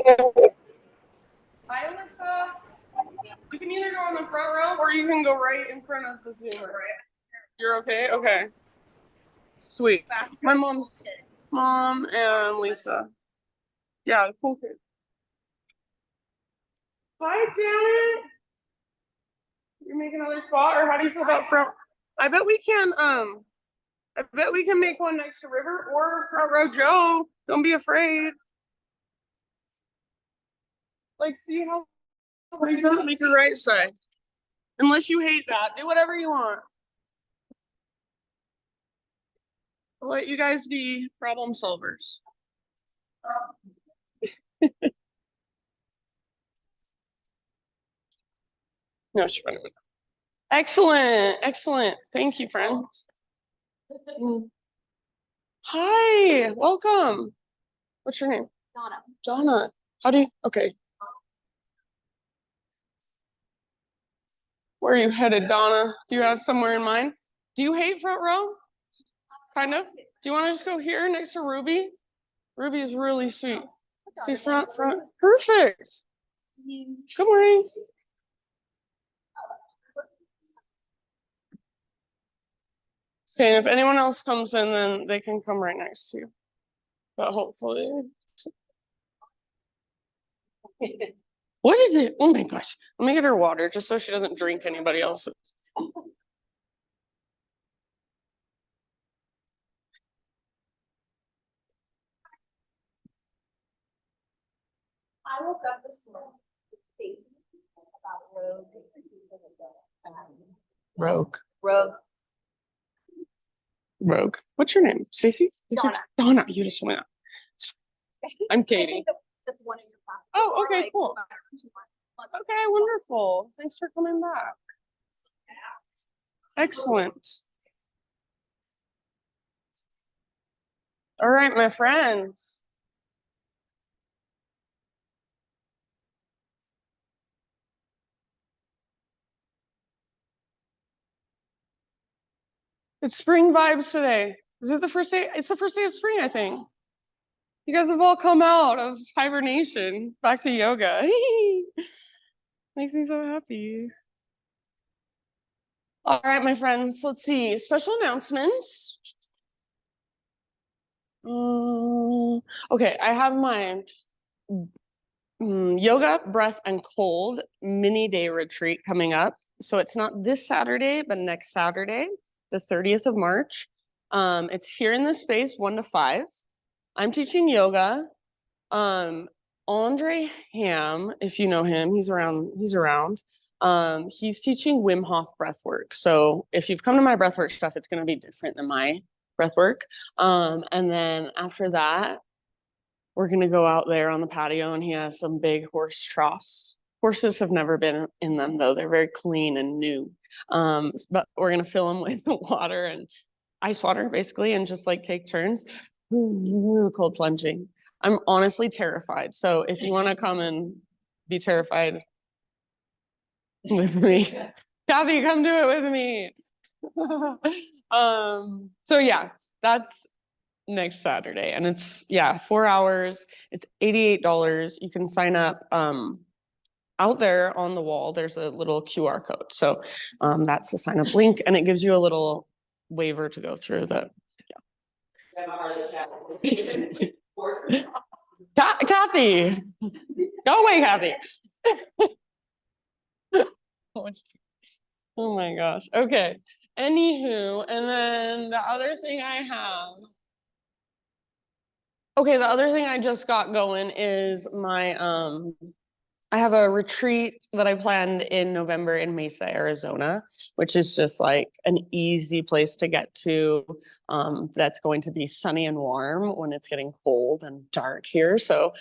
Hi, Alyssa. You can either go on the front row or you can go right in front of the Zoomer. You're okay? Okay. Sweet. My mom's mom and Lisa. Yeah, cool kid. Hi, Janet. You make another spot, or how do you feel about front? I bet we can make one next to River or front row Joe. Don't be afraid. Like, see how you don't make your right side. Unless you hate that. Do whatever you want. I'll let you guys be problem solvers. No, she's fine. Excellent, excellent. Thank you, friends. Hi, welcome. What's your name? Donna. Donna. How do you? Okay. Where are you headed, Donna? Do you have somewhere in mind? Do you hate front row? Kind of. Do you want to just go here next to Ruby? Ruby is really sweet. See front. Perfect. Good morning. Okay, and if anyone else comes in, then they can come right next to you. But hopefully. What is it? Oh my gosh. Let me get her water just so she doesn't drink anybody else's. I woke up this morning about Rogue. Rogue. What's your name? Stacy? Donna. Donna. You just told me that. I'm Katie. Just one of your classes. Oh, okay, cool. Okay, wonderful. Thanks for coming back. Excellent. All right, my friends. It's spring vibes today. Is it the first day? It's the first day of spring, I think. You guys have all come out of hibernation back to yoga. Makes me so happy. All right, my friends, let's see. Special announcements. Okay, I have my yoga, breath, and cold mini day retreat coming up. So it's not this Saturday, but next Saturday, the 30th of March. It's here in this space, 1 to 5. I'm teaching yoga. Andre Ham, if you know him, he's around. He's teaching Wim Hof breathwork. So if you've come to my breathwork stuff, it's going to be different than my breathwork. And then after that, we're going to go out there on the patio, and he has some big horse troughs. Horses have never been in them, though. They're very clean and new. But we're going to fill them with water and ice water, basically, and just like take turns. Cold plunging. I'm honestly terrified. So if you want to come and be terrified with me, Kathy, come do it with me. So yeah, that's next Saturday, and it's 4 hours. It's $88. You can sign up out there on the wall. There's a little QR code. So that's the sign up link, and it gives you a little waiver to go through that. Kathy, go away, Kathy. Oh my gosh. Okay. Anywho, and then the other thing I have. Okay, the other thing I just got going is my I have a retreat that I planned in November in Mesa, Arizona, which is just like an easy place to get to. That's going to be sunny and warm when it's getting cold and dark here. So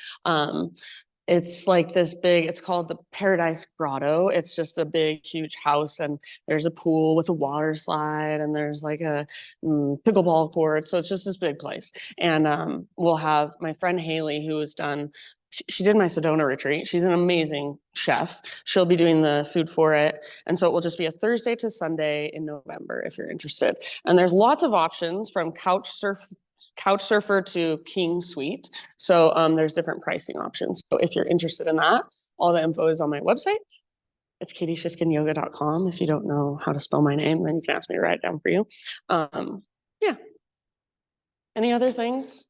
it's like this big, it's called the Paradise Grotto. It's just a big, huge house, and there's a pool with a water slide, and there's like a pickleball court. So it's just this big place. And we'll have my friend Haley, who has done, she did my Sedona retreat. She's an amazing chef. She'll be doing the food for it. And so it will just be a Thursday to Sunday in November if you're interested. And there's lots of options, from couch couch surfer to king suite. So there's different pricing options. So if you're interested in that, all the info is on my website. It's katieshifkinyoga.com. If you don't know how to spell my name, then you can ask me to write it down for you. Yeah. Any other things?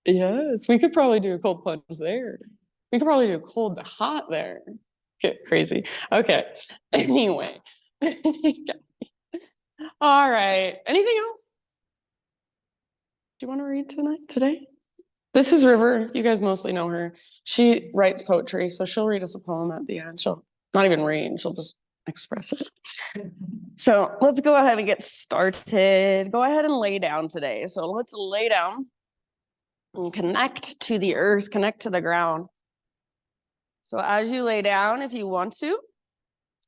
Yes, we could probably do a cold plunge there. We could probably do a cold to hot there. Get crazy. Okay. Anyway. All right. Anything else? Do you want to read today? This is River. You guys mostly know her. She writes poetry, so she'll read us a poem at the end. She'll not even read, she'll just express it. So let's go ahead and get started. Go ahead and lay down today. So let's lay down and connect to the earth, connect to the ground. So as you lay down, if you want to,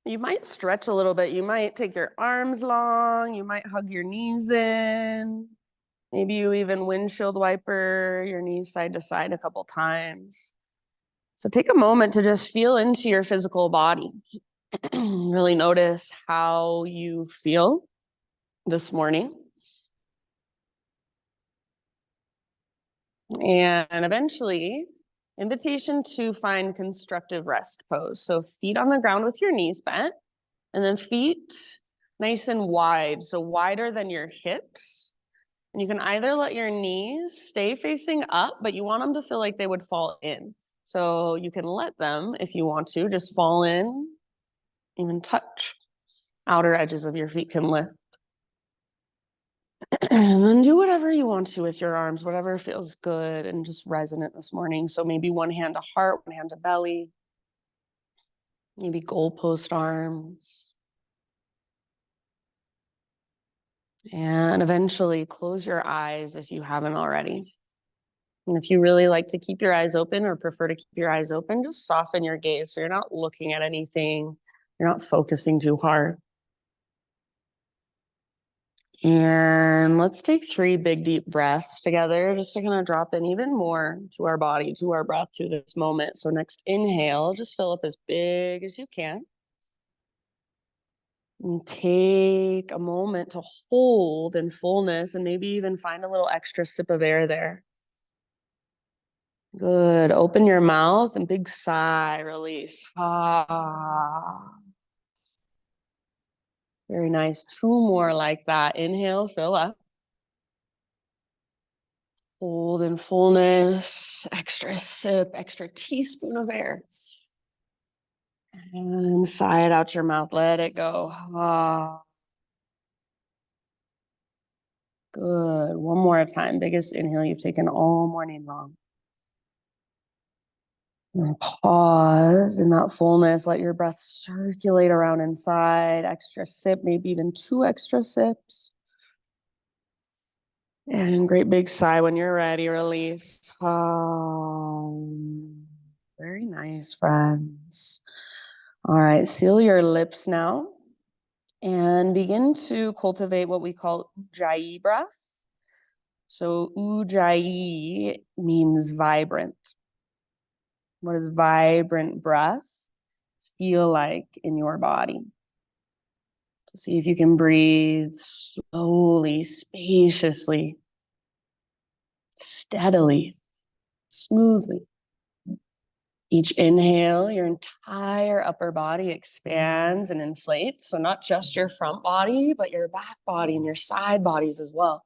you might stretch a little bit. You might take your arms long. You might hug your knees in. Maybe you even windshield wiper your knees side to side a couple times. So take a moment to just feel into your physical body. Really notice how you feel this morning. And eventually, invitation to find constructive rest pose. So feet on the ground with your knees bent, and then feet nice and wide, so wider than your hips. And you can either let your knees stay facing up, but you want them to feel like they would fall in. So you can let them, if you want to, just fall in, even touch. Outer edges of your feet can lift. And then do whatever you want to with your arms, whatever feels good and just resonant this morning. So maybe one hand to heart, one hand to belly, maybe goalpost arms. And eventually close your eyes if you haven't already. And if you really like to keep your eyes open or prefer to keep your eyes open, just soften your gaze so you're not looking at anything, you're not focusing too hard. And let's take 3 big deep breaths together just to kind of drop in even more to our body, to our breath, to this moment. So next inhale, just fill up as big as you can. And take a moment to hold in fullness and maybe even find a little extra sip of air there. Good. Open your mouth and big sigh, release. Ah. Very nice. 2 more like that. Inhale, fill up. Hold in fullness, extra sip, extra teaspoon of air. And sigh it out your mouth. Let it go. Ah. Good. One more time. Biggest inhale you've taken all morning long. And pause in that fullness. Let your breath circulate around inside. Extra sip, maybe even 2 extra sips. And great big sigh when you're ready. Release. Very nice, friends. All right, seal your lips now and begin to cultivate what we call Ujjayi breath. So Ujjayi means vibrant. What does vibrant breath feel like in your body? So see if you can breathe slowly, spaciously, steadily, smoothly. Each inhale, your entire upper body expands and inflates. So not just your front body, but your back body and your side bodies as well.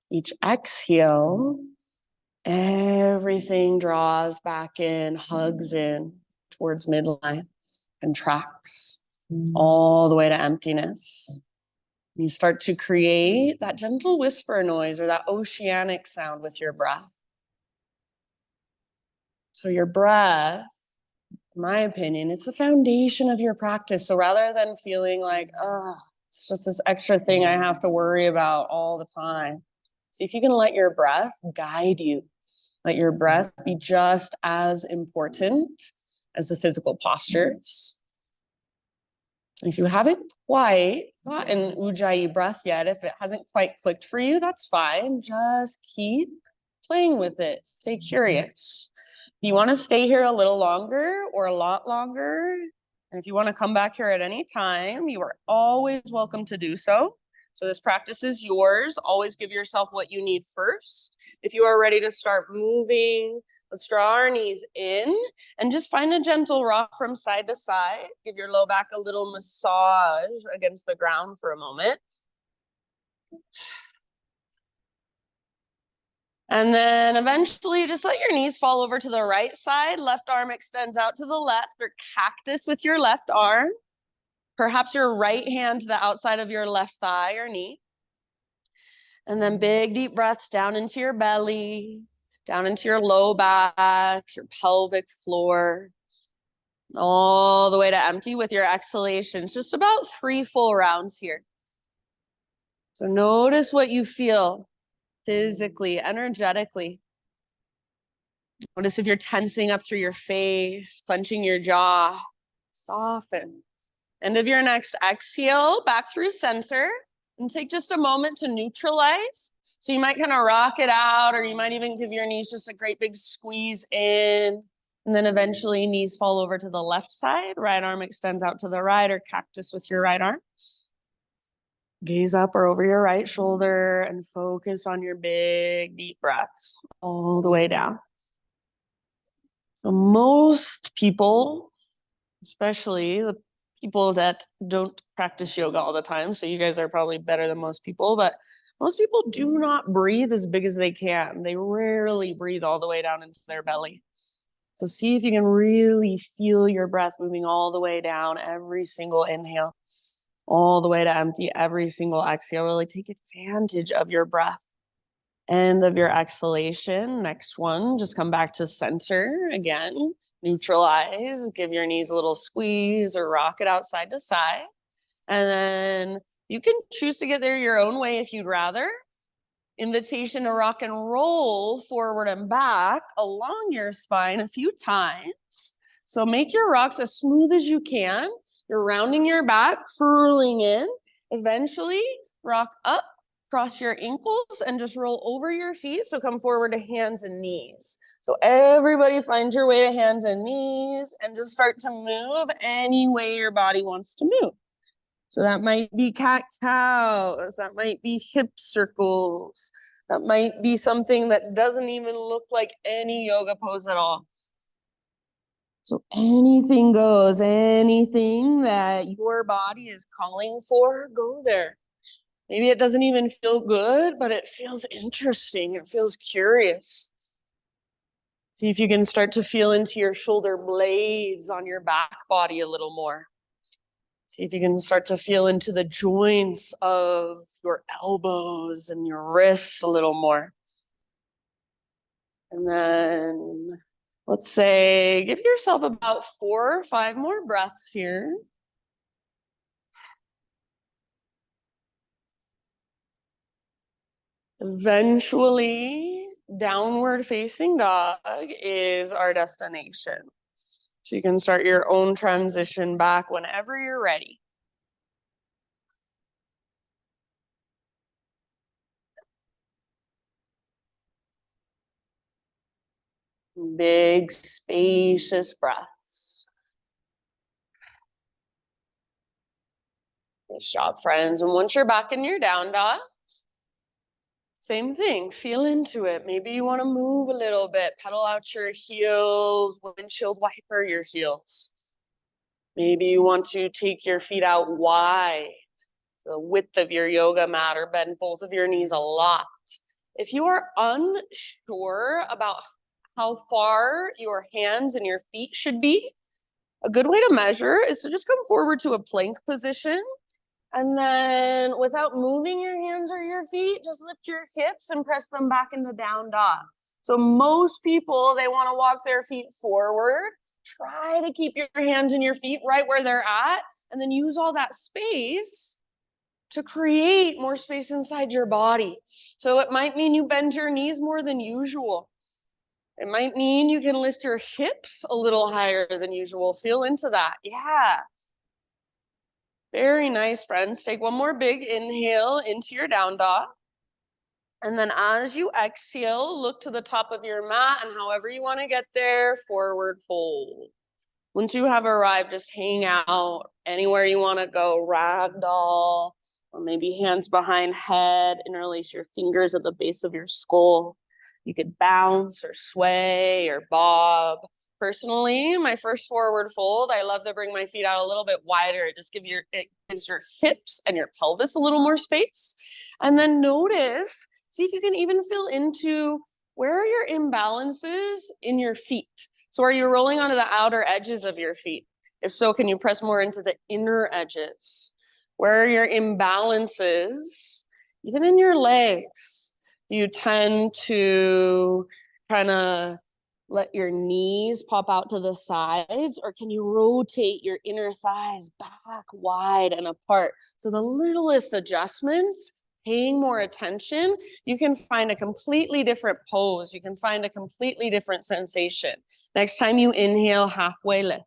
Each exhale, everything draws back in, hugs in towards midline, contracts all the way to emptiness. You start to create that gentle whisper noise or that oceanic sound with your breath. So your breath, in my opinion, it's the foundation of your practice. So rather than feeling like, oh, it's just this extra thing I have to worry about all the time. See if you can let your breath guide you. Let your breath be just as important as the physical postures. If you haven't quite gotten Ujjayi breath yet, if it hasn't quite clicked for you, that's fine. Just keep playing with it. Stay curious. If you want to stay here a little longer or a lot longer And if you want to come back here at any time, you are always welcome to do so. So this practice is yours. Always give yourself what you need first. If you are ready to start moving, let's draw our knees in and just find a gentle rock from side to side. Give your low back a little massage against the ground for a moment. And then eventually just let your knees fall over to the right side. Left arm extends out to the left, or cactus with your left arm. Perhaps your right hand to the outside of your left thigh or knee. And then big deep breaths down into your belly, down into your low back, your pelvic floor, all the way to empty with your exhalations. Just about 3 full rounds here. So notice what you feel physically, energetically. Notice if you're tensing up through your face, clenching your jaw. Soften. End of your next exhale, back through center, and take just a moment to neutralize. So you might kind of rock it out, or you might even give your knees just a great big squeeze in. And then eventually knees fall over to the left side. Right arm extends out to the right, or cactus with your right arm. Gaze up or over your right shoulder and focus on your big deep breaths all the way down. Most people, especially the people that don't practice yoga all the time, so you guys are probably better than most people, but most people do not breathe as big as they can. They rarely breathe all the way down into their belly. So see if you can really feel your breath moving all the way down every single inhale, all the way to empty every single exhale. Really take advantage of your breath. End of your exhalation. Next one, just come back to center again. Neutralize, give your knees a little squeeze or rock it out side to side. And then you can choose to get there your own way if you'd rather. Invitation to rock and roll forward and back along your spine a few times. So make your rocks as smooth as you can. You're rounding your back, curling in. Eventually, rock up, cross your ankles, and just roll over your feet. So come forward to hands and knees. So everybody find your way to hands and knees and just start to move any way your body wants to move. So that might be cat-cows, that might be hip circles, that might be something that doesn't even look like any yoga pose at all. So anything goes, anything that your body is calling for, go there. Maybe it doesn't even feel good, but it feels interesting. It feels curious. See if you can start to feel into your shoulder blades on your back body a little more. See if you can start to feel into the joints of your elbows and your wrists a little more. And then let's say, give yourself about 4 or 5 more breaths here. Eventually, downward facing dog is our destination. So you can start your own transition back whenever you're ready. Big, spacious breaths. Nice job, friends. And once you're back in your down dog, same thing, feel into it. Maybe you want to move a little bit, pedal out your heels, windshield wiper your heels. Maybe you want to take your feet out wide, the width of your yoga mat, or bend both of your knees a lot. If you are unsure about how far your hands and your feet should be, a good way to measure is to just come forward to a plank position. And then without moving your hands or your feet, just lift your hips and press them back into down dog. So most people, they want to walk their feet forward. Try to keep your hands and your feet right where they're at, and then use all that space to create more space inside your body. So it might mean you bend your knees more than usual. It might mean you can lift your hips a little higher than usual. Feel into that. Yeah. Very nice, friends. Take one more big inhale into your down dog. And then as you exhale, look to the top of your mat, and however you want to get there, forward fold. Once you have arrived, just hang out anywhere you want to go, ragdoll, or maybe hands behind head, interlace your fingers at the base of your skull. You could bounce or sway or bob. Personally, my first forward fold, I love to bring my feet out a little bit wider. It gives your hips and your pelvis a little more space. And then notice, see if you can even feel into where are your imbalances in your feet. So are you rolling onto the outer edges of your feet? If so, can you press more into the inner edges? Where are your imbalances? Even in your legs, you tend to kind of let your knees pop out to the sides, or can you rotate your inner thighs back wide and apart? So the littlest adjustments, paying more attention, you can find a completely different pose. You can find a completely different sensation. Next time you inhale, halfway lift.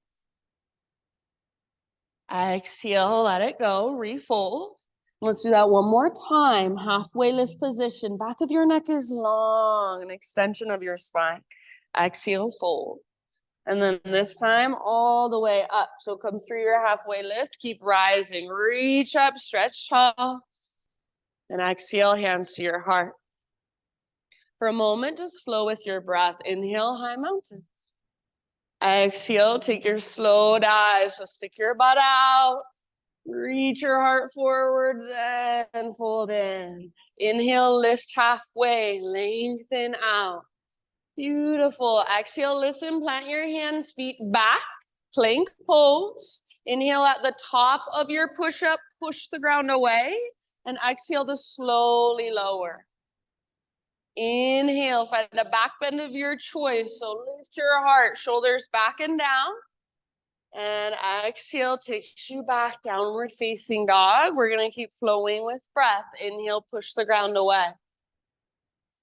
Exhale, let it go, refold. Let's do that one more time. Halfway lift position. Back of your neck is long, an extension of your spine. Exhale, fold. And then this time all the way up. So come through your halfway lift, keep rising, reach up, stretch tall. And exhale, hands to your heart. For a moment, just flow with your breath. Inhale, high mountain. Exhale, take your slow dive. So stick your butt out. Reach your heart forward, then fold in. Inhale, lift halfway, lengthen out. Beautiful. Exhale, listen, plant your hands, feet back, plank pose. Inhale at the top of your push-up, push the ground away, and exhale to slowly lower. Inhale, find the back bend of your choice. So lift your heart, shoulders back and down. And exhale takes you back, downward facing dog. We're going to keep flowing with breath. Inhale, push the ground away.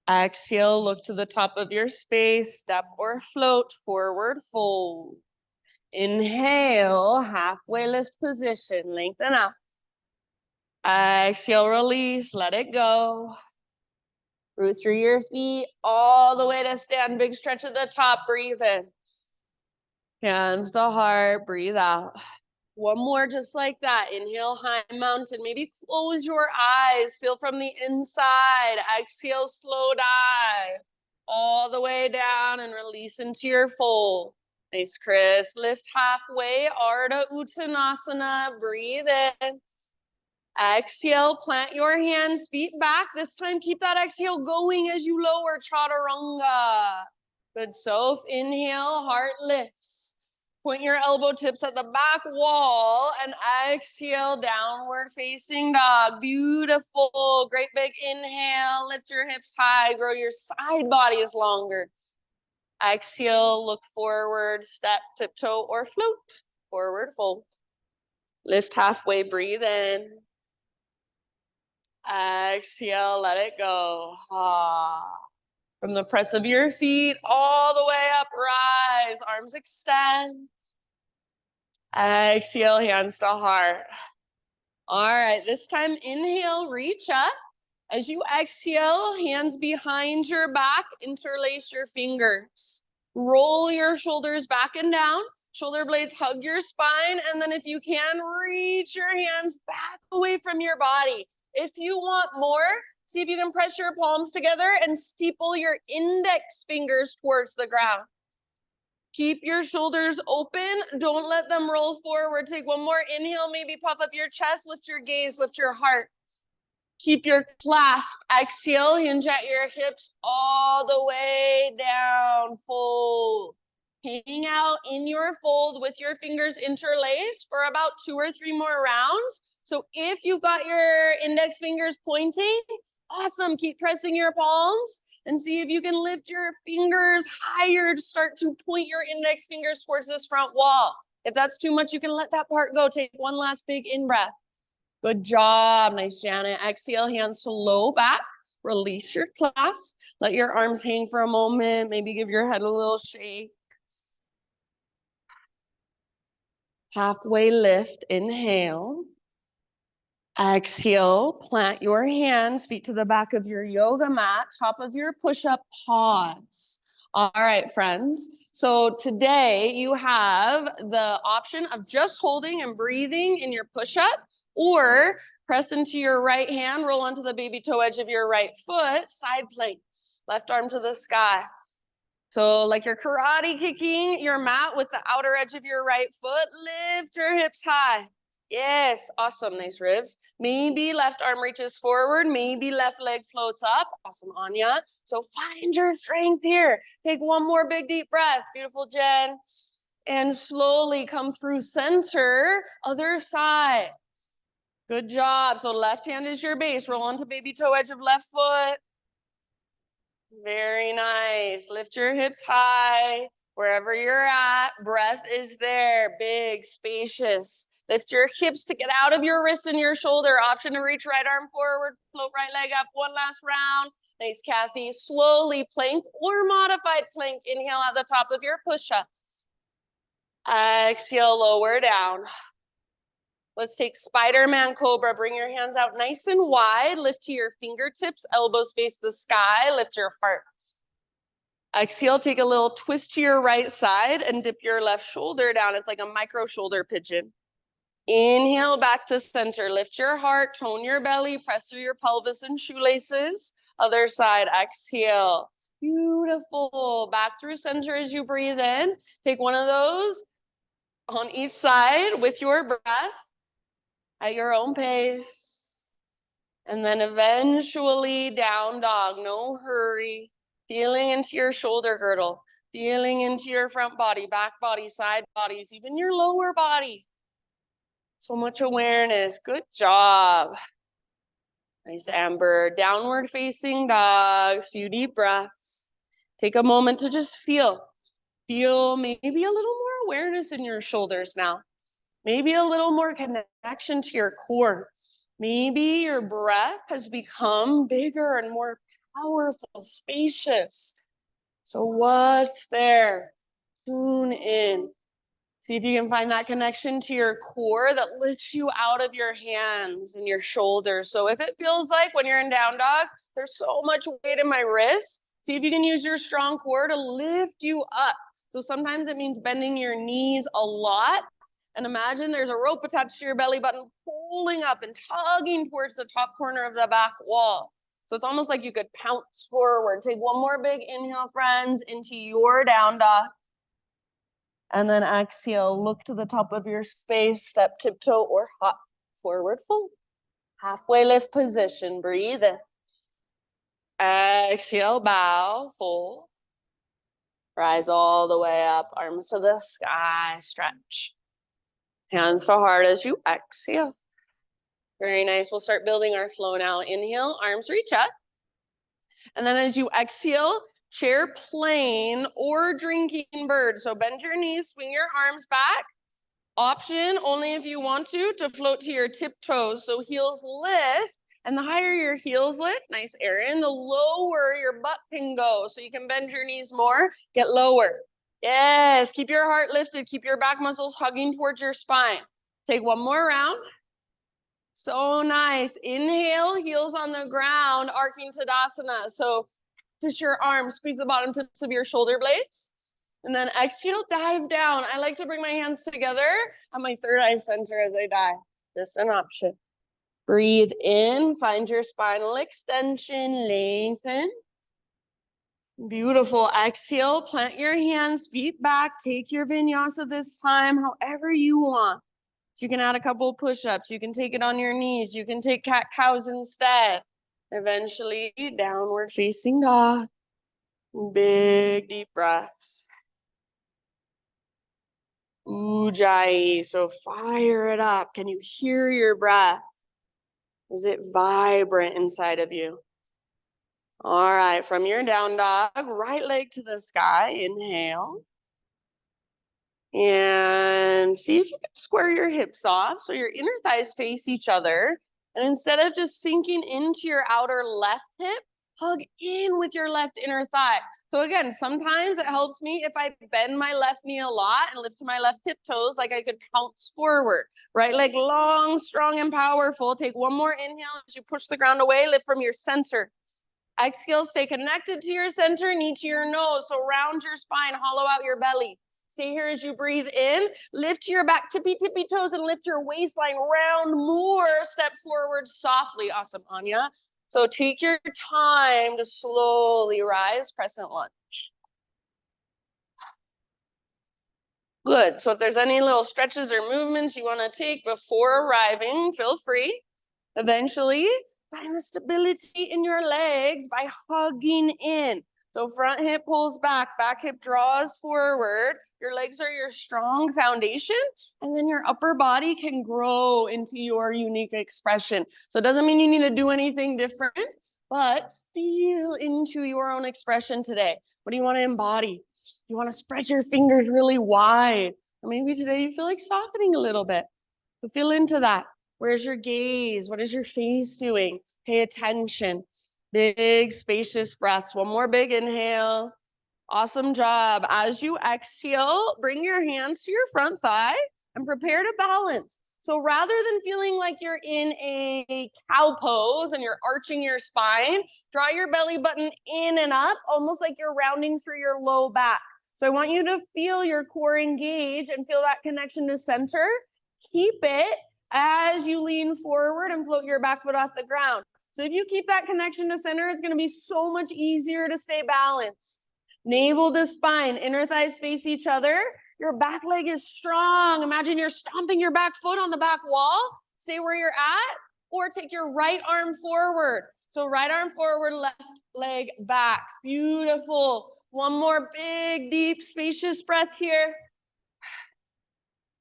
Exhale, look to the top of your space, step or float, forward fold. Inhale, halfway lift position, lengthen out. Exhale, release, let it go. Root through your feet all the way to stand, big stretch at the top, breathe in. Hands to heart, breathe out. One more just like that. Inhale, high mountain. Maybe close your eyes. Feel from the inside. Exhale, slow dive. All the way down and release into your fold. Nice, Chris. Lift halfway. Ardha Uttanasana. Breathe in. Exhale, plant your hands, feet back. This time, keep that exhale going as you lower, Chaturanga. Good, so inhale, heart lifts. Point your elbow tips at the back wall and exhale, downward facing dog. Beautiful, great big inhale, lift your hips high, grow your side body is longer. Exhale, look forward, step, tiptoe, or float. Forward fold. Lift halfway, breathe in. Exhale, let it go. From the press of your feet all the way up, rise, arms extend. Exhale, hands to heart. All right, this time inhale, reach up. As you exhale, hands behind your back, interlace your fingers. Roll your shoulders back and down. Shoulder blades hug your spine. And then if you can, reach your hands back away from your body. If you want more, see if you can press your palms together and steeple your index fingers towards the ground. Keep your shoulders open. Don't let them roll forward. Take one more inhale, maybe puff up your chest, lift your gaze, lift your heart. Keep your clasp. Exhale, hinge at your hips all the way down. Fold. Hang out in your fold with your fingers interlaced for about 2 or 3 more rounds. So if you've got your index fingers pointing, awesome. Keep pressing your palms and see if you can lift your fingers higher to start to point your index fingers towards this front wall. If that's too much, you can let that part go. Take one last big in-breath. Good job. Nice, Janet. Exhale, hands to low back. Release your clasp. Let your arms hang for a moment. Maybe give your head a little shake. Halfway lift. Inhale. Exhale, plant your hands, feet to the back of your yoga mat, top of your push-up, pause. All right, friends. So today you have the option of just holding and breathing in your push-up, or press into your right hand, roll onto the baby toe edge of your right foot, side plank, left arm to the sky. So like you're karate kicking your mat with the outer edge of your right foot, lift your hips high. Yes, awesome, nice ribs. Maybe left arm reaches forward, maybe left leg floats up. Awesome, Anya. So find your strength here. Take one more big deep breath. Beautiful, Jen. And slowly come through center, other side. Good job. So left hand is your base. Roll onto baby toe edge of left foot. Very nice. Lift your hips high. Wherever you're at, breath is there, big, spacious. Lift your hips to get out of your wrist and your shoulder. Option to reach right arm forward, float right leg up. One last round. Nice, Kathy. Slowly plank or modified plank. Inhale at the top of your push-up. Exhale, lower down. Let's take Spider-Man Cobra. Bring your hands out nice and wide. Lift to your fingertips. Elbows face the sky. Lift your heart. Exhale, take a little twist to your right side and dip your left shoulder down. It's like a micro shoulder pigeon. Inhale back to center. Lift your heart, tone your belly, press through your pelvis and shoelaces. Other side, exhale. Beautiful. Back through center as you breathe in. Take one of those on each side with your breath at your own pace. And then eventually down dog, no hurry. Feeling into your shoulder girdle, feeling into your front body, back body, side bodies, even your lower body. So much awareness. Good job. Nice, Amber. Downward facing dog. Few deep breaths. Take a moment to just feel. Feel maybe a little more awareness in your shoulders now. Maybe a little more connection to your core. Maybe your breath has become bigger and more powerful, spacious. So what's there? Tune in. See if you can find that connection to your core that lifts you out of your hands and your shoulders. So if it feels like when you're in down dog, there's so much weight in my wrists, see if you can use your strong core to lift you up. So sometimes it means bending your knees a lot. And imagine there's a rope attached to your belly button, pulling up and tugging towards the top corner of the back wall. So it's almost like you could pounce forward. Take one more big inhale, friends, into your down dog. And then exhale, look to the top of your space, step, tiptoe, or hop forward fold. Halfway lift position, breathe in. Exhale, bow, fold. Rise all the way up, arms to the sky, stretch. Hands to heart as you exhale. Very nice. We'll start building our flow now. Inhale, arms reach up. And then as you exhale, chair plane or drinking bird. So bend your knees, swing your arms back. Option only if you want to float to your tiptoes. So heels lift. And the higher your heels lift, nice, Erin, the lower your butt can go. So you can bend your knees more, get lower. Yes, keep your heart lifted. Keep your back muscles hugging towards your spine. Take one more round. So nice. Inhale, heels on the ground, arcing Tadasana. So just your arms, squeeze the bottom tips of your shoulder blades. And then exhale, dive down. I like to bring my hands together at my third eye center as I dive. Just an option. Breathe in, find your spinal extension, lengthen. Beautiful. Exhale, plant your hands, feet back, take your vinyasa this time, however you want. So you can add a couple of push-ups. You can take it on your knees. You can take cat-cows instead. Eventually, downward facing dog. Big, deep breaths. Ujjayi. So fire it up. Can you hear your breath? Is it vibrant inside of you? All right, from your down dog, right leg to the sky. Inhale. And see if you can square your hips off so your inner thighs face each other. And instead of just sinking into your outer left hip, hug in with your left inner thigh. So again, sometimes it helps me if I bend my left knee a lot and lift my left tiptoes, like I could pounce forward. Right leg long, strong, and powerful. Take one more inhale as you push the ground away, lift from your center. Exhale, stay connected to your center, knee to your nose. So round your spine, hollow out your belly. Stay here as you breathe in. Lift your back, tippy toes, and lift your waistline. Round more. Step forward softly. Awesome, Anya. So take your time to slowly rise, crescent lunge. Good. So if there's any little stretches or movements you want to take before arriving, feel free. Eventually, find the stability in your legs by hugging in. So front hip pulls back hip draws forward. Your legs are your strong foundation, and then your upper body can grow into your unique expression. So it doesn't mean you need to do anything different, but feel into your own expression today. What do you want to embody? You want to spread your fingers really wide. Or maybe today you feel like softening a little bit. So feel into that. Where's your gaze? What is your face doing? Pay attention. Big, spacious breaths. One more big inhale. Awesome job. As you exhale, bring your hands to your front thigh and prepare to balance. So rather than feeling like you're in a cow pose and you're arching your spine, draw your belly button in and up, almost like you're rounding through your low back. So I want you to feel your core engage and feel that connection to center. Keep it as you lean forward and float your back foot off the ground. So if you keep that connection to center, it's going to be so much easier to stay balanced. Navel to spine, inner thighs face each other. Your back leg is strong. Imagine you're stomping your back foot on the back wall. Stay where you're at, or take your right arm forward. So right arm forward, left leg back. Beautiful. One more big, deep, spacious breath here.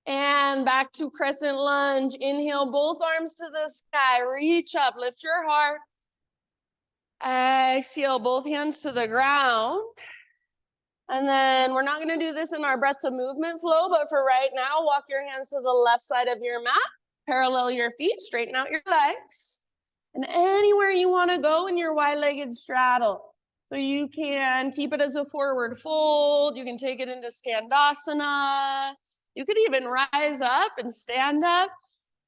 And back to crescent lunge. Inhale, both arms to the sky. Reach up, lift your heart. Exhale, both hands to the ground. And then we're not going to do this in our breath to movement flow, but for right now, walk your hands to the left side of your mat, parallel your feet, straighten out your legs, and anywhere you want to go in your wide-legged straddle. So you can keep it as a forward fold. You can take it into Skandasana. You could even rise up and stand up,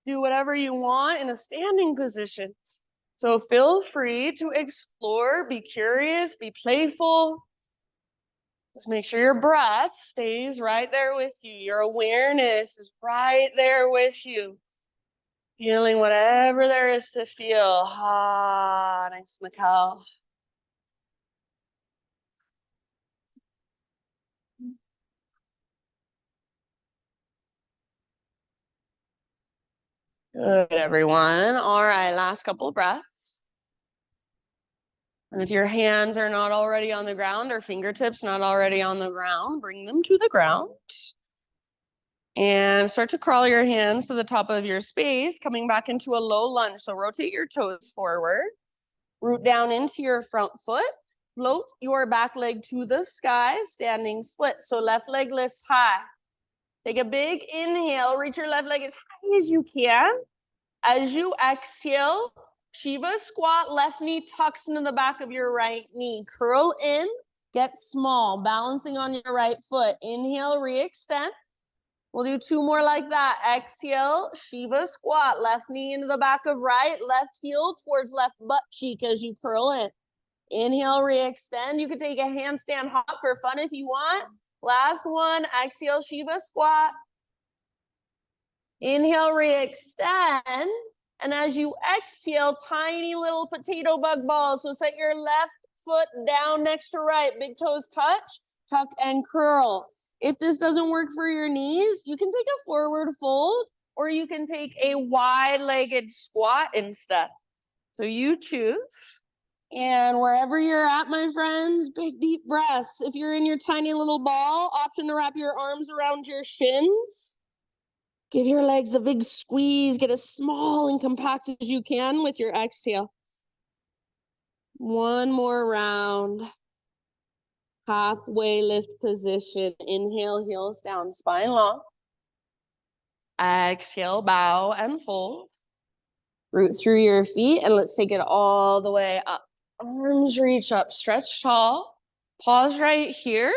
do whatever you want in a standing position. So feel free to explore, be curious, be playful. Just make sure your breath stays right there with you. Your awareness is right there with you. Feeling whatever there is to feel. Ah, nice, Mikkel. Good, everyone. All right, last couple breaths. And if your hands are not already on the ground or fingertips not already on the ground, bring them to the ground. And start to crawl your hands to the top of your space, coming back into a low lunge. So rotate your toes forward. Root down into your front foot. Float your back leg to the sky, standing split. So left leg lifts high. Take a big inhale. Reach your left leg as high as you can. As you exhale, Shiva squat, left knee tucks into the back of your right knee. Curl in, get small, balancing on your right foot. Inhale, re-extend. We'll do two more like that. Exhale, Shiva squat, left knee into the back of right, left heel towards left butt cheek as you curl in. Inhale, re-extend. You could take a handstand hop for fun if you want. Last one, exhale, Shiva squat. Inhale, re-extend. And as you exhale, tiny little potato bug balls. So set your left foot down next to right. Big toes touch, tuck and curl. If this doesn't work for your knees, you can take a forward fold or you can take a wide-legged squat instead. So you choose. And wherever you're at, my friends, big deep breaths. If you're in your tiny little ball, option to wrap your arms around your shins. Give your legs a big squeeze. Get as small and compact as you can with your exhale. One more round. Halfway lift position. Inhale, heels down, spine long. Exhale, bow and fold. Root through your feet and let's take it all the way up. Arms reach up, stretch tall. Pause right here.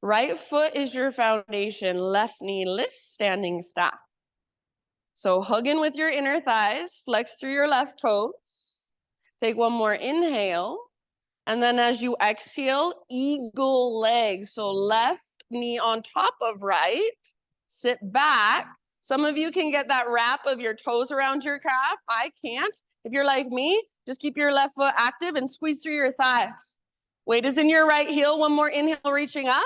Right foot is your foundation. Left knee lifts, standing staff. So hug in with your inner thighs, flex through your left toes. Take one more inhale. And then as you exhale, eagle leg. So left knee on top of right, sit back. Some of you can get that wrap of your toes around your calf. I can't. If you're like me, just keep your left foot active and squeeze through your thighs. Weight is in your right heel. One more inhale, reaching up.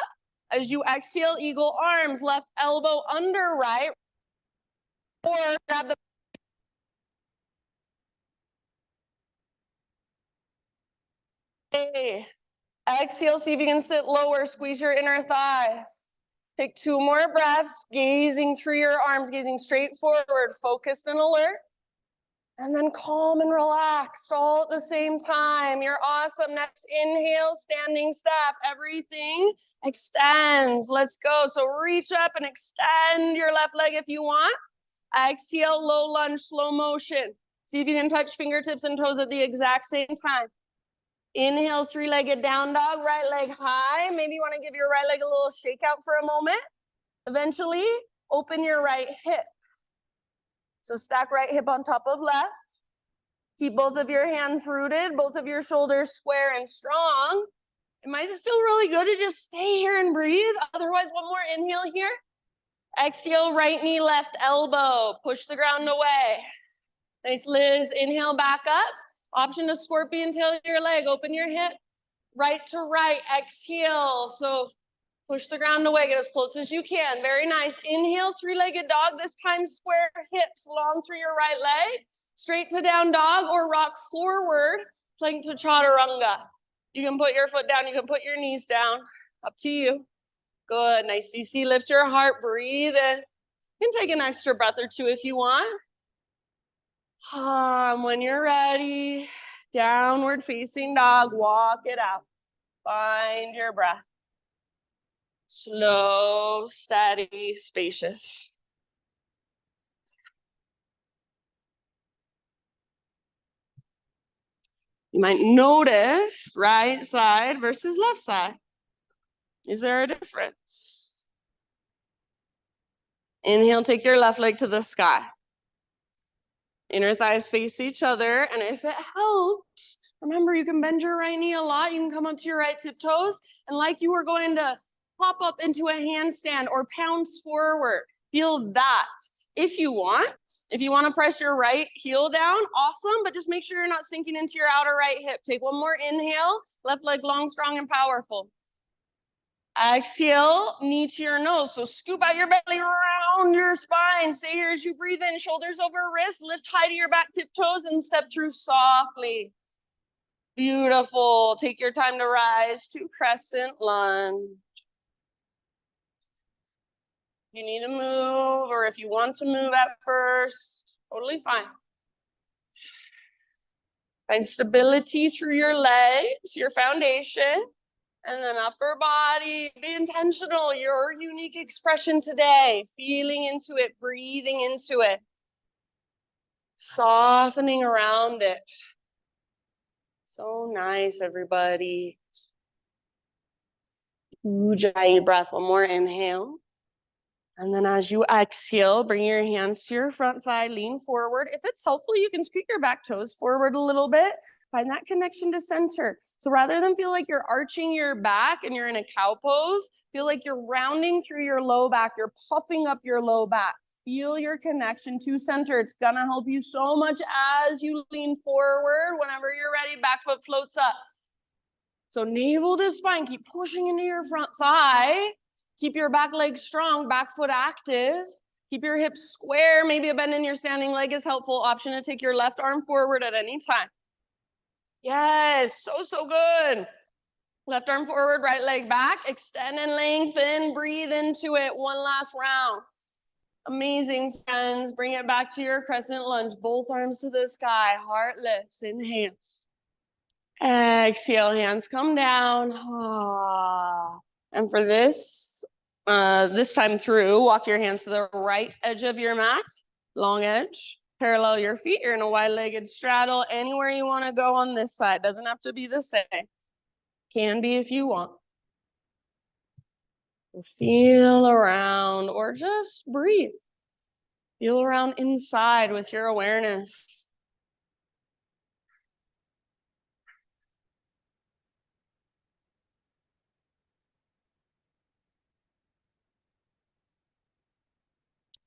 As you exhale, eagle arms, left elbow under right, or grab the exhale, see if you can sit lower, squeeze your inner thighs. Take 2 more breaths, gazing through your arms, gazing straight forward, focused and alert. And then calm and relaxed all at the same time. You're awesome. Next, inhale, standing staff. Everything extends. Let's go. So reach up and extend your left leg if you want. Exhale, low lunge, slow motion. See if you can touch fingertips and toes at the exact same time. Inhale, 3-legged down dog, right leg high. Maybe you want to give your right leg a little shake out for a moment. Eventually, open your right hip. So stack right hip on top of left. Keep both of your hands rooted, both of your shoulders square and strong. It might just feel really good to just stay here and breathe. Otherwise, one more inhale here. Exhale, right knee, left elbow. Push the ground away. Nice, Liz. Inhale, back up. Option to scorpion tail your leg. Open your hip. Right to right. Exhale. So push the ground away. Get as close as you can. Very nice. Inhale, 3-legged dog. This time square hips long through your right leg. Straight to down dog or rock forward. Plank to chaturanga. You can put your foot down. You can put your knees down. Up to you. Good. Nice. CC. Lift your heart. Breathe in. You can take an extra breath or two if you want. When you're ready, downward facing dog, walk it out. Find your breath. Slow, steady, spacious. You might notice right side versus left side. Is there a difference? Inhale, take your left leg to the sky. Inner thighs face each other, and if it helps, remember you can bend your right knee a lot. You can come up to your right tiptoes, and like you were going to pop up into a handstand or pounce forward. Feel that. If you want to press your right heel down, awesome, but just make sure you're not sinking into your outer right hip. Take one more inhale, left leg long, strong, and powerful. Exhale, knee to your nose. So scoop out your belly around your spine. Stay here as you breathe in, shoulders over wrist, lift high to your back tiptoes and step through softly. Beautiful. Take your time to rise to crescent lunge. You need to move, or if you want to move at first, totally fine. Find stability through your legs, your foundation. And then upper body, be intentional, your unique expression today, feeling into it, breathing into it, softening around it. So nice, everybody. Ujjayi breath, one more inhale. And then as you exhale, bring your hands to your front thigh, lean forward. If it's helpful, you can scoot your back toes forward a little bit. Find that connection to center. So rather than feel like you're arching your back and you're in a cow pose, feel like you're rounding through your low back. You're puffing up your low back. Feel your connection to center. It's going to help you so much as you lean forward. Whenever you're ready, back foot floats up. So navel to spine. Keep pushing into your front thigh. Keep your back leg strong, back foot active. Keep your hips square. Maybe a bend in your standing leg is helpful. Option to take your left arm forward at any time. Yes, so good. Left arm forward, right leg back. Extend and lengthen. Breathe into it. One last round. Amazing, friends. Bring it back to your crescent lunge. Both arms to the sky. Heart lifts. Inhale. Exhale. Hands come down. And for this time through, walk your hands to the right edge of your mat. Long edge. Parallel your feet. You're in a wide-legged straddle. Anywhere you want to go on this side. Doesn't have to be the same. Can be if you want. Feel around or just breathe. Feel around inside with your awareness.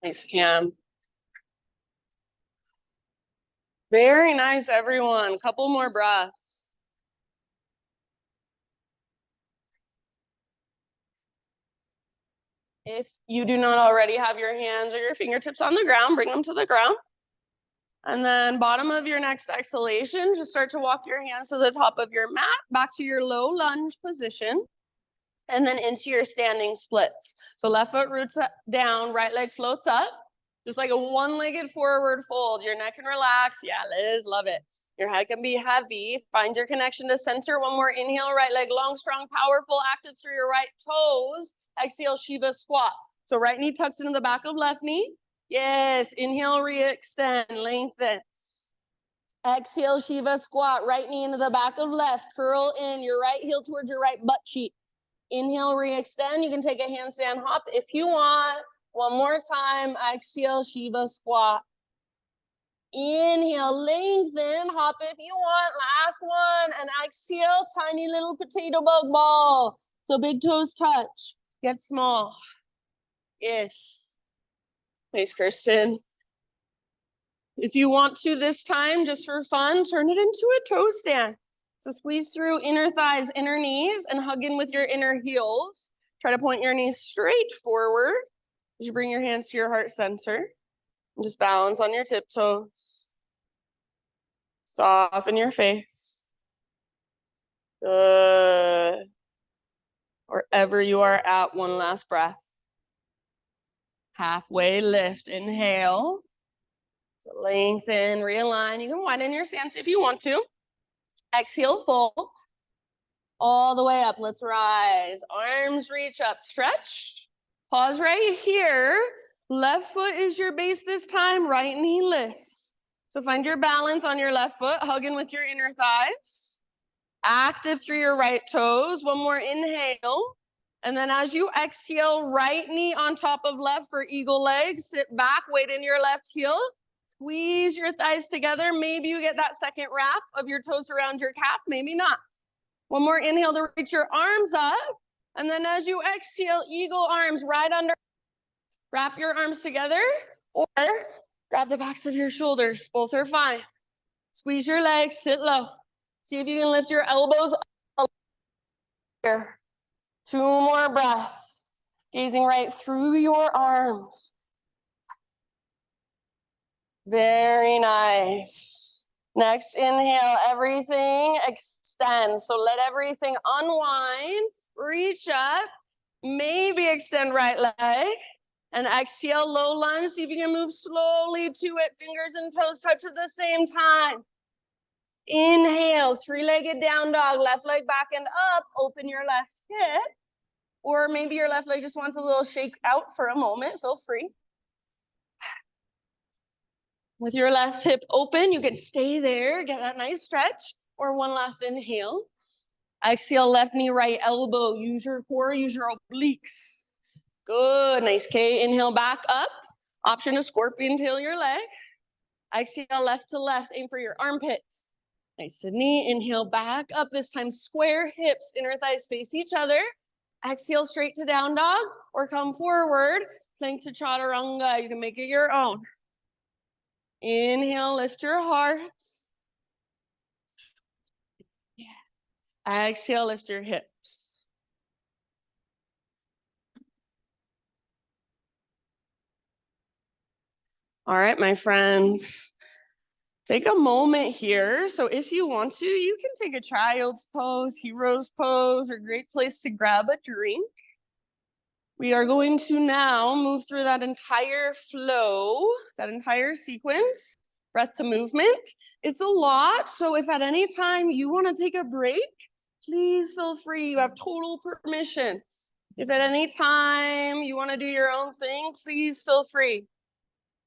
Nice, Cam. Very nice, everyone. Couple more breaths. If you do not already have your hands or your fingertips on the ground, bring them to the ground. And then bottom of your next exhalation, just start to walk your hands to the top of your mat, back to your low lunge position, and then into your standing splits. So left foot roots down, right leg floats up, just like a one-legged forward fold. Your neck can relax. Yeah, Liz, love it. Your head can be heavy. Find your connection to center. One more inhale, right leg long, strong, powerful, active through your right toes. Exhale, Shiva squat. So right knee tucks into the back of left knee. Yes, inhale, re-extend, lengthen. Exhale, Shiva squat, right knee into the back of left, curl in your right heel towards your right butt cheek. Inhale, re-extend. You can take a handstand hop if you want. One more time, exhale, Shiva squat. Inhale, lengthen, hop if you want. Last one, and exhale, tiny little potato bug ball. So big toes touch, get small. Yes. Thanks, Kristen. If you want to this time, just for fun, turn it into a toe stand. So squeeze through inner thighs, inner knees, and hug in with your inner heels. Try to point your knees straight forward as you bring your hands to your heart center. And just balance on your tiptoes. Soften your face. Good. Wherever you are at, one last breath. Halfway lift, inhale. So lengthen, realign. You can widen your stance if you want to. Exhale, fold. All the way up, let's rise. Arms reach up, stretch. Pause right here. Left foot is your base this time, right knee lifts. So find your balance on your left foot, hug in with your inner thighs. Active through your right toes. One more inhale. And then as you exhale, right knee on top of left for eagle legs. Sit back, weight in your left heel. Squeeze your thighs together. Maybe you get that second wrap of your toes around your calf, maybe not. One more inhale to reach your arms up. And then as you exhale, eagle arms right under. Wrap your arms together or grab the backs of your shoulders. Both are fine. Squeeze your legs, sit low. See if you can lift your elbows up. Here. 2 more breaths. Gazing right through your arms. Very nice. Next inhale, everything extends. So let everything unwind, reach up, maybe extend right leg, and exhale, low lunge. See if you can move slowly to it. Fingers and toes touch at the same time. Inhale, 3-legged down dog, left leg back and up. Open your left hip. Or maybe your left leg just wants a little shake out for a moment. Feel free. With your left hip open, you can stay there, get that nice stretch, or one last inhale. Exhale, left knee, right elbow. Use your core, use your obliques. Good, nice, K. Inhale, back up. Option to scorpion tail your leg. Exhale, left to left, aim for your armpits. Nice, Sydney. Inhale, back up. This time, square hips, inner thighs face each other. Exhale, straight to down dog, or come forward, plank to chaturanga. You can make it your own. Inhale, lift your heart. Yeah. Exhale, lift your hips. All right, my friends. Take a moment here. So if you want to, you can take a child's pose, hero's pose, or great place to grab a drink. We are going to now move through that entire flow, that entire sequence, breath to movement. It's a lot, so if at any time you want to take a break, please feel free. You have total permission. If at any time you want to do your own thing, please feel free.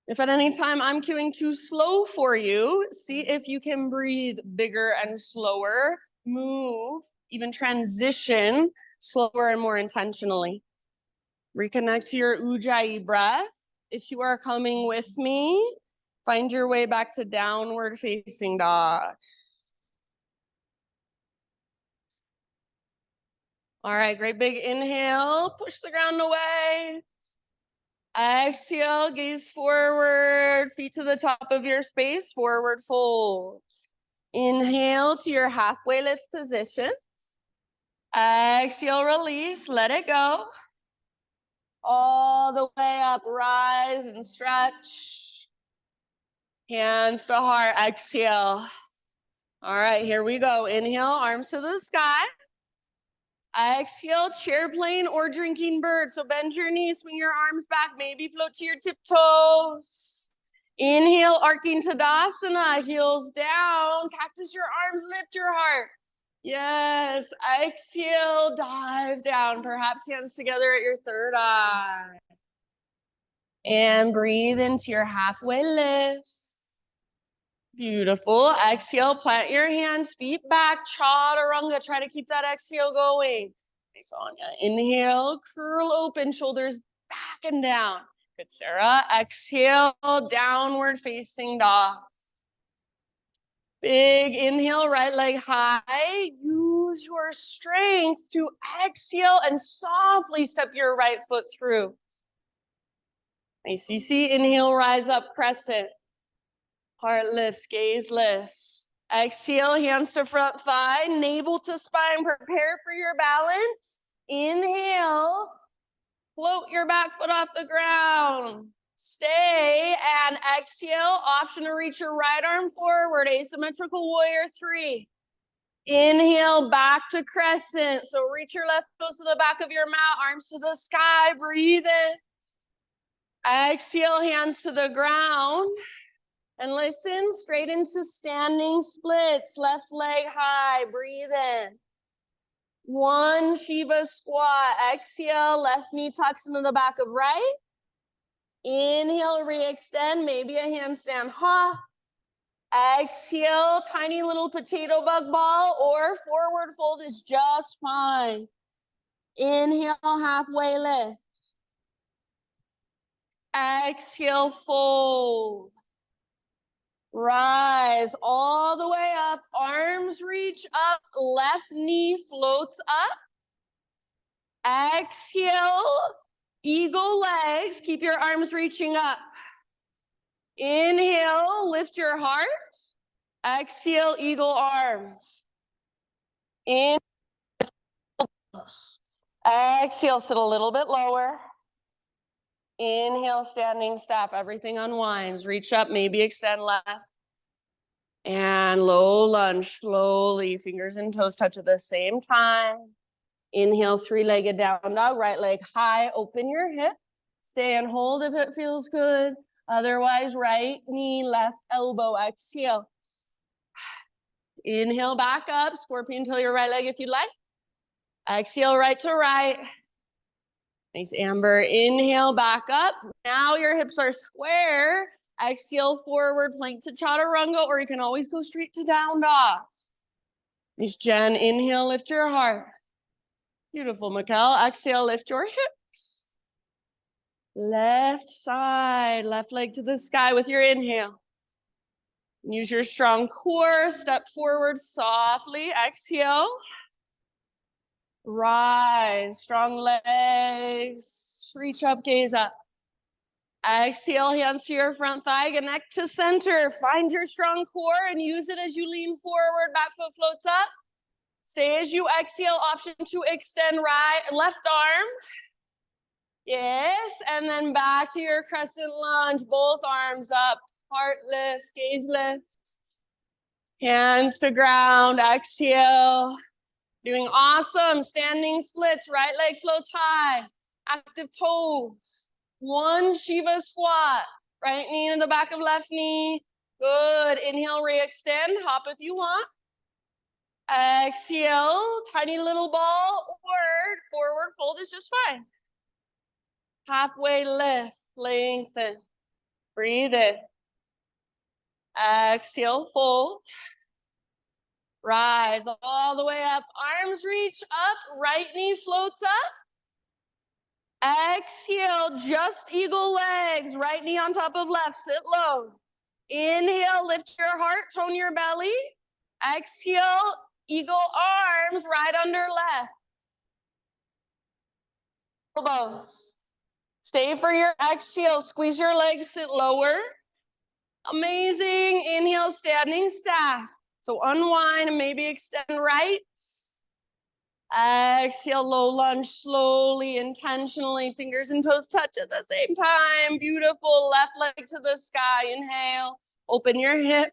If at any time I'm cueing too slow for you, see if you can breathe bigger and slower, move, even transition slower and more intentionally. Reconnect to your Ujjayi breath. If you are coming with me, find your way back to downward facing dog. All right, great big inhale, push the ground away. Exhale, gaze forward, feet to the top of your space, forward fold. Inhale to your halfway lift position. Exhale, release, let it go. All the way up, rise and stretch. Hands to heart, exhale. All right, here we go. Inhale, arms to the sky. Exhale, chair plane or drinking bird. So bend your knees, swing your arms back, maybe float to your tiptoes. Inhale, arcing Tadasana, heels down, cactus your arms, lift your heart. Yes, exhale, dive down, perhaps hands together at your third eye. And breathe into your halfway lift. Beautiful. Exhale, plant your hands, feet back, chaturanga. Try to keep that exhale going. Nice, Anya. Inhale, curl open, shoulders back and down. Good, Sarah. Exhale, downward facing dog. Big inhale, right leg high. Use your strength to exhale and softly step your right foot through. Nice. CC, inhale, rise up, crescent. Heart lifts, gaze lifts. Exhale, hands to front thigh, navel to spine. Prepare for your balance. Inhale, float your back foot off the ground. Stay and exhale. Option to reach your right arm forward. Asymmetrical warrior 3. Inhale, back to crescent. So reach your left toes to the back of your mat, arms to the sky. Breathe in. Exhale, hands to the ground. And listen, straight into standing splits, left leg high, breathe in. 1 Shiva squat, exhale, left knee tucks into the back of right. Inhale, re-extend, maybe a handstand, ha. Exhale, tiny little potato bug ball or forward fold is just fine. Inhale, halfway lift. Exhale, fold. Rise all the way up, arms reach up, left knee floats up. Exhale, eagle legs, keep your arms reaching up. Inhale, lift your heart. Exhale, eagle arms. Inhale, exhale, sit a little bit lower. Inhale, standing staff, everything unwinds. Reach up, maybe extend left. And low lunge, slowly, fingers and toes touch at the same time. Inhale, 3-legged down dog, right leg high, open your hip. Stay and hold if it feels good. Otherwise, right knee, left elbow, exhale. Inhale, back up, scorpion till your right leg if you'd like. Exhale, right to right. Nice, Amber. Inhale, back up. Now your hips are square. Exhale, forward, plank to chaturanga, or you can always go straight to down dog. Nice, Jen. Inhale, lift your heart. Beautiful, Mikkel. Exhale, lift your hips. Left side, left leg to the sky with your inhale. Use your strong core. Step forward softly. Exhale. Rise, strong legs. Reach up, gaze up. Exhale, hands to your front thigh, connect to center. Find your strong core and use it as you lean forward. Back foot floats up. Stay as you exhale. Option to extend right, left arm. Yes, and then back to your crescent lunge. Both arms up. Heart lifts, gaze lifts. Hands to ground. Exhale. Doing awesome. Standing splits. Right leg floats high. Active toes. 1 Shiva squat. Right knee in the back of left knee. Good. Inhale, re-extend. Hop if you want. Exhale. Tiny little ball or forward fold is just fine. Halfway lift. Lengthen. Breathe in. Exhale, fold. Rise all the way up. Arms reach up. Right knee floats up. Exhale, just eagle legs. Right knee on top of left. Sit low. Inhale, lift your heart. Tone your belly. Exhale, eagle arms right under left. Elbows. Stay for your exhale. Squeeze your legs, sit lower. Amazing. Inhale, standing staff. So unwind and maybe extend right. Exhale, low lunge, slowly, intentionally. Fingers and toes touch at the same time. Beautiful. Left leg to the sky. Inhale. Open your hip.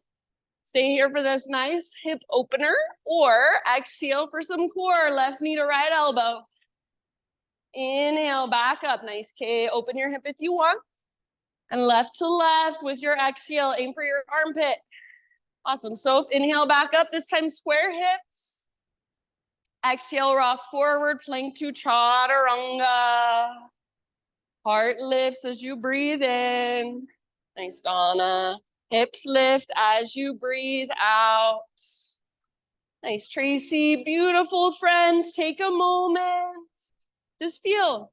Stay here for this nice hip opener. Or exhale for some core. Left knee to right elbow. Inhale, back up. Nice K. Open your hip if you want. And left to left with your exhale. Aim for your armpit. Awesome. So inhale, back up. This time square hips. Exhale, rock forward. Plank to chaturanga. Heart lifts as you breathe in. Nice, Donna. Hips lift as you breathe out. Nice, Tracy. Beautiful, friends. Take a moment. Just feel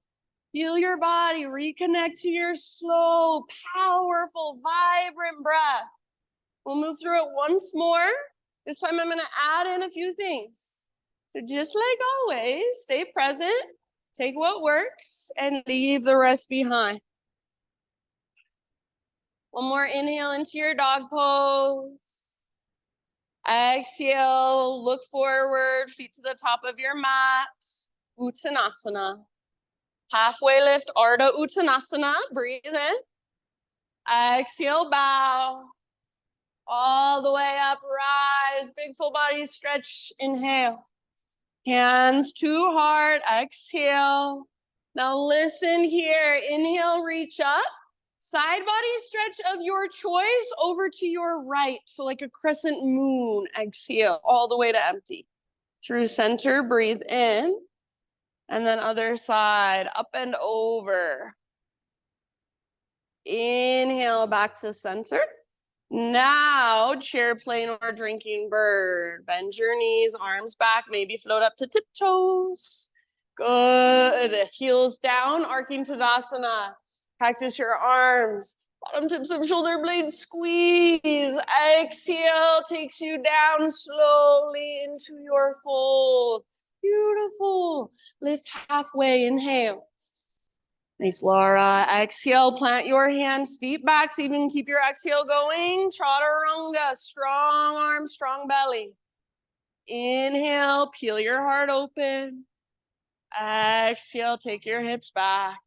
your body, reconnect to your slow, powerful, vibrant breath. We'll move through it once more. This time I'm gonna add in a few things. So just like always, stay present, take what works, and leave the rest behind. One more inhale into your dog pose. Exhale, look forward, feet to the top of your mat. Uttanasana. Halfway lift, Ardha Uttanasana. Breathe in. Exhale, bow. All the way up, rise. Big full body stretch. Inhale. Hands to heart. Exhale. Now listen here. Inhale, reach up. Side body stretch of your choice over to your right. So like a crescent moon. Exhale all the way to empty. Through center, breathe in. And then other side, up and over. Inhale, back to center. Now, chair plane or drinking bird. Bend your knees, arms back, maybe float up to tiptoes. Good. Heels down, arcing Tadasana. Practice your arms. Bottom tips of shoulder blades, squeeze. Exhale takes you down slowly into your fold. Beautiful. Lift halfway, inhale. Nice, Laura. Exhale, plant your hands, feet back so you can keep your exhale going. Chaturanga, strong arms, strong belly. Inhale, peel your heart open. Exhale, take your hips back.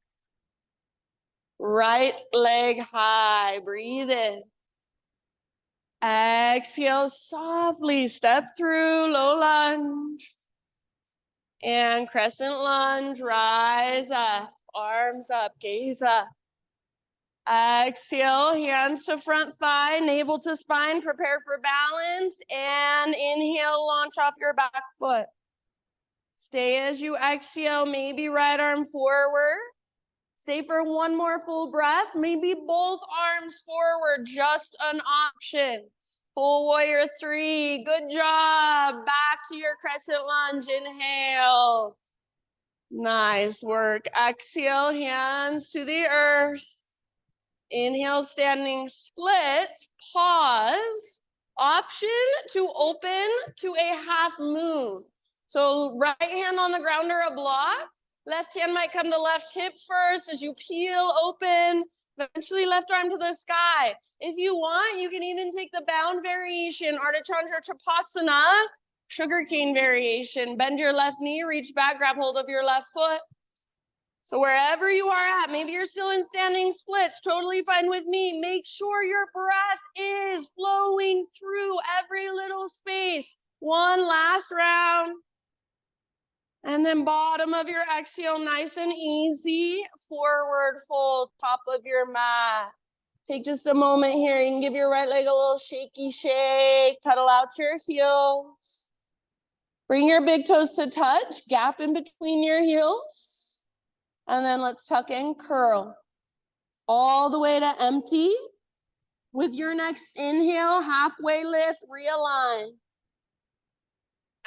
Right leg high, breathe in. Exhale, softly step through, low lunge. And crescent lunge, rise up, arms up, gaze up. Exhale, hands to front thigh, navel to spine, prepare for balance. And inhale, launch off your back foot. Stay as you exhale, maybe right arm forward. Stay for one more full breath, maybe both arms forward, just an option. Full warrior 3, good job. Back to your crescent lunge, inhale. Nice work. Exhale, hands to the earth. Inhale, standing split, pause. Option to open to a half moon. So right hand on the ground or a block. Left hand might come to left hip first as you peel open. Eventually left arm to the sky. If you want, you can even take the bound variation, Ardha Chandra Trikonasana, sugarcane variation. Bend your left knee, reach back, grab hold of your left foot. So wherever you are at, maybe you're still in standing splits, totally fine with me. Make sure your breath is flowing through every little space. One last round. And then bottom of your exhale, nice and easy. Forward fold, top of your mat. Take just a moment here. You can give your right leg a little shaky shake. Pedal out your heels. Bring your big toes to touch. Gap in between your heels. And then let's tuck in, curl. All the way to empty. With your next inhale, halfway lift, realign.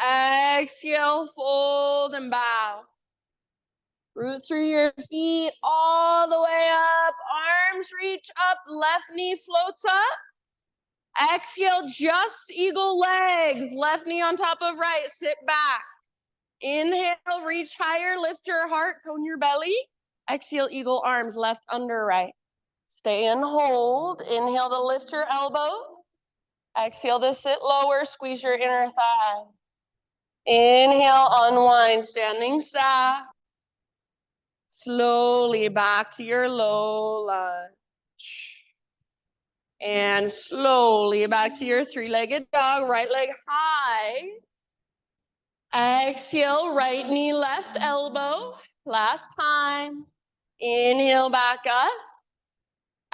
Exhale, fold and bow. Root through your feet all the way up. Arms reach up, left knee floats up. Exhale, just eagle legs. Left knee on top of right, sit back. Inhale, reach higher, lift your heart, tone your belly. Exhale, eagle arms, left under right. Stay and hold. Inhale to lift your elbow. Exhale to sit lower, squeeze your inner thigh. Inhale, unwind, standing staff. Slowly back to your low lunge. And slowly back to your three-legged dog, right leg high. Exhale, right knee, left elbow. Last time. Inhale back up.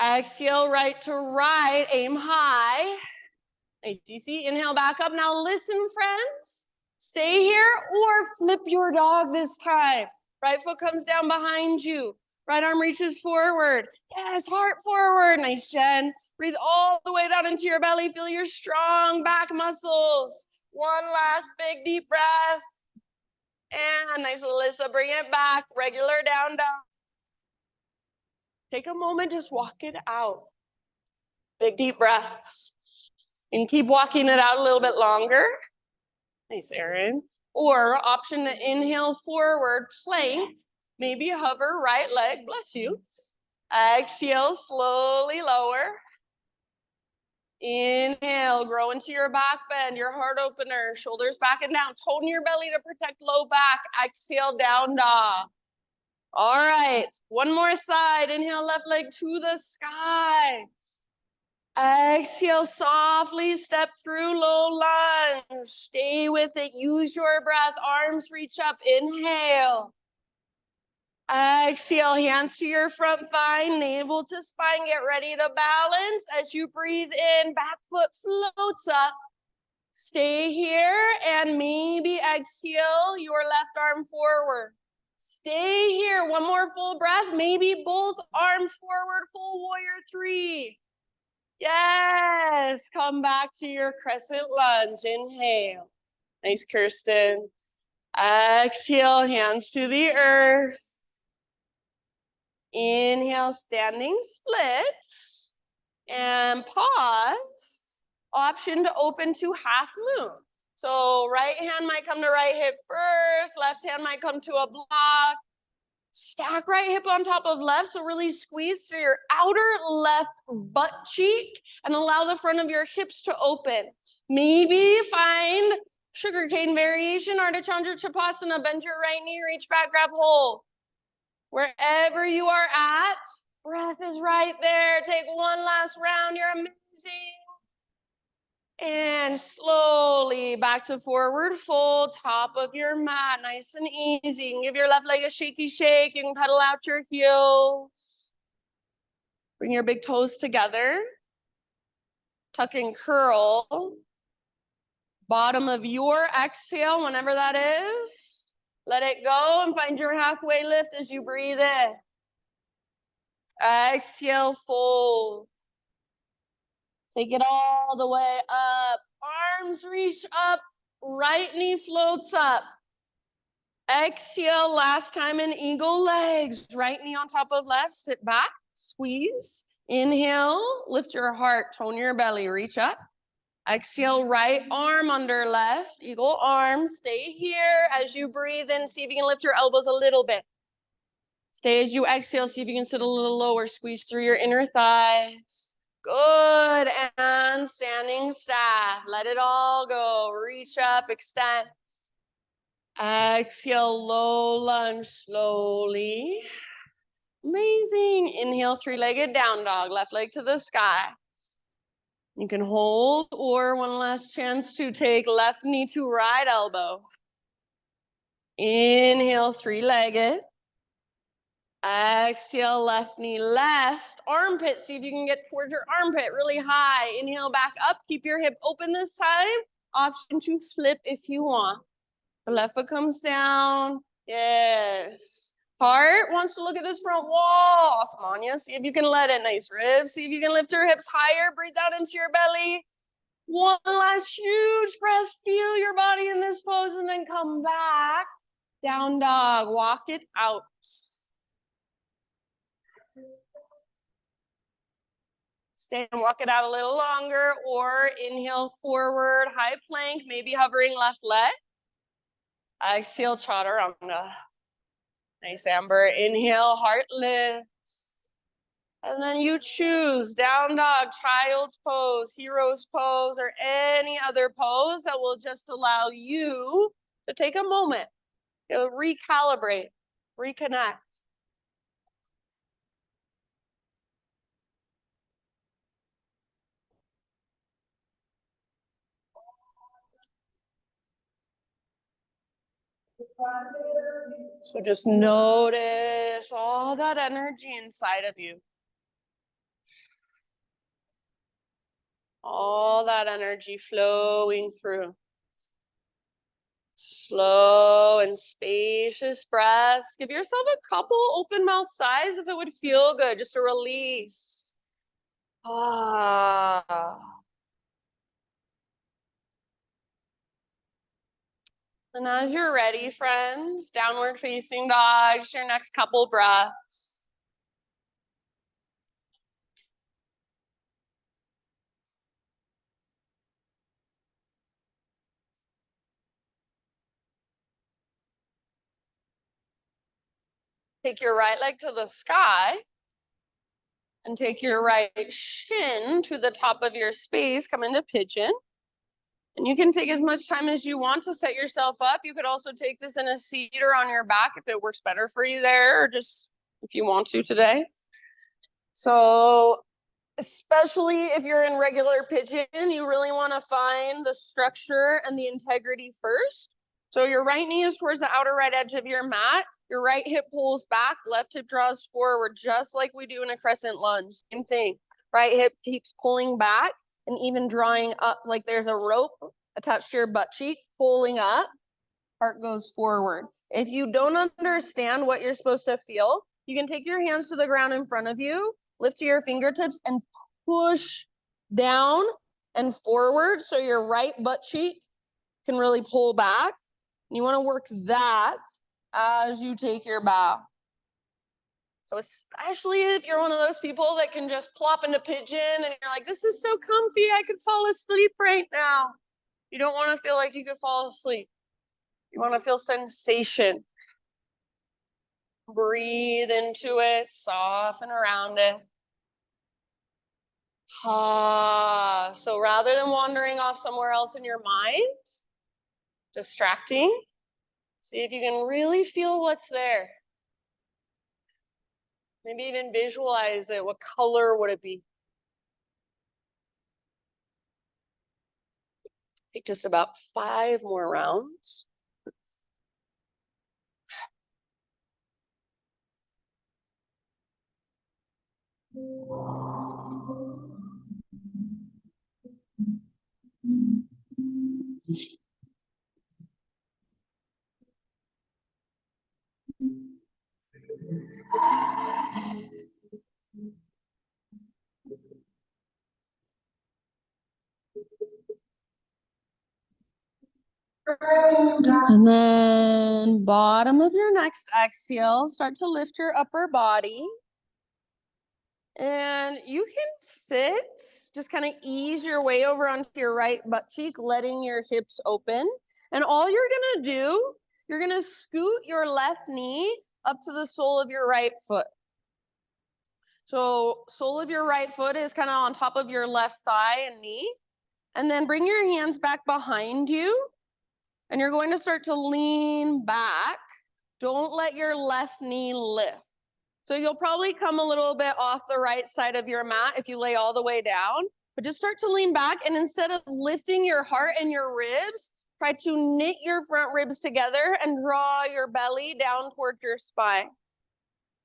Exhale, right to right, aim high. Nice, DC. Inhale back up. Now listen, friends. Stay here or flip your dog this time. Right foot comes down behind you. Right arm reaches forward. Yes, heart forward. Nice, Jen. Breathe all the way down into your belly. Feel your strong back muscles. One last big deep breath. And nice, Alyssa. Bring it back. Regular down dog. Take a moment, just walk it out. Big deep breaths. And keep walking it out a little bit longer. Nice, Erin. Or option to inhale forward, plank. Maybe hover right leg, bless you. Exhale, slowly lower. Inhale, grow into your back bend, your heart opener, shoulders back and down. Tone your belly to protect low back. Exhale, down dog. All right, one more side. Inhale, left leg to the sky. Exhale, softly step through low lunge. Stay with it. Use your breath. Arms reach up. Inhale. Exhale, hands to your front thigh, navel to spine. Get ready to balance. As you breathe in, back foot floats up. Stay here and maybe exhale your left arm forward. Stay here. One more full breath. Maybe both arms forward, full warrior three. Yes, come back to your crescent lunge. Inhale. Nice, Kirsten. Exhale, hands to the earth. Inhale, standing splits. And pause. Option to open to half moon. So right hand might come to right hip first. Left hand might come to a block. Stack right hip on top of left, so really squeeze through your outer left butt cheek and allow the front of your hips to open. Maybe find sugarcane variation, Ardha Chandra Chapasana. Bend your right knee, reach back, grab hold. Wherever you are at, breath is right there. Take one last round. You're amazing. And slowly back to forward fold, top of your mat, nice and easy. You can give your left leg a shaky shake. You can pedal out your heels. Bring your big toes together. Tuck and curl. Bottom of your exhale, whenever that is. Let it go and find your halfway lift as you breathe in. Exhale, fold. Take it all the way up. Arms reach up. Right knee floats up. Exhale, last time in eagle legs. Right knee on top of left. Sit back, squeeze. Inhale, lift your heart, tone your belly, reach up. Exhale, right arm under left. Eagle arm. Stay here as you breathe in. See if you can lift your elbows a little bit. Stay as you exhale. See if you can sit a little lower. Squeeze through your inner thighs. Good, and standing staff. Let it all go. Reach up, extend. Exhale, low lunge slowly. Amazing. Inhale, three-legged down dog. Left leg to the sky. You can hold, or one last chance to take left knee to right elbow. Inhale, three-legged. Exhale, left knee, left armpit. See if you can get towards your armpit really high. Inhale, back up. Keep your hip open this time. Option to flip if you want. The left foot comes down. Yes. Heart wants to look at this front wall. Awesome, Anya. See if you can let it. Nice ribs. See if you can lift your hips higher. Breathe out into your belly. One last huge breath. Feel your body in this pose and then come back. Down dog. Walk it out. Stay and walk it out a little longer, or inhale forward, high plank, maybe hovering left leg. Exhale, chaturanga. Nice, Amber. Inhale, heart lift. And then you choose down dog, child's pose, hero's pose, or any other pose that will just allow you to take a moment to recalibrate, reconnect. So just notice all that energy inside of you. All that energy flowing through. Slow and spacious breaths. Give yourself a couple open mouth sighs if it would feel good, just a release. Ah. And as you're ready, friends, downward facing dog, just your next couple breaths. Take your right leg to the sky and take your right shin to the top of your space. Come into pigeon. And you can take as much time as you want to set yourself up. You could also take this in a seat or on your back if it works better for you there, or just if you want to today. So especially if you're in regular pigeon, you really want to find the structure and the integrity first. So your right knee is towards the outer right edge of your mat. Your right hip pulls back, left hip draws forward, just like we do in a crescent lunge. Same thing. Right hip keeps pulling back and even drawing up like there's a rope attached to your butt cheek, pulling up. Heart goes forward. If you don't understand what you're supposed to feel, you can take your hands to the ground in front of you, lift to your fingertips, and push down and forward so your right butt cheek can really pull back. You want to work that as you take your bow. So especially if you're one of those people that can just plop into pigeon and you're like, this is so comfy, I could fall asleep right now. You don't want to feel like you could fall asleep. You want to feel sensation. Breathe into it, soften around it. So rather than wandering off somewhere else in your mind, distracting, see if you can really feel what's there. Maybe even visualize it. What color would it be? Take just about 5 more rounds. And then bottom of your next exhale, start to lift your upper body. And you can sit, just kind of ease your way over onto your right butt cheek, letting your hips open. And all you're gonna do, you're gonna scoot your left knee up to the sole of your right foot. So sole of your right foot is kind of on top of your left thigh and knee. And then bring your hands back behind you. And you're going to start to lean back. Don't let your left knee lift. So you'll probably come a little bit off the right side of your mat if you lay all the way down, but just start to lean back. And instead of lifting your heart and your ribs, try to knit your front ribs together and draw your belly down towards your spine.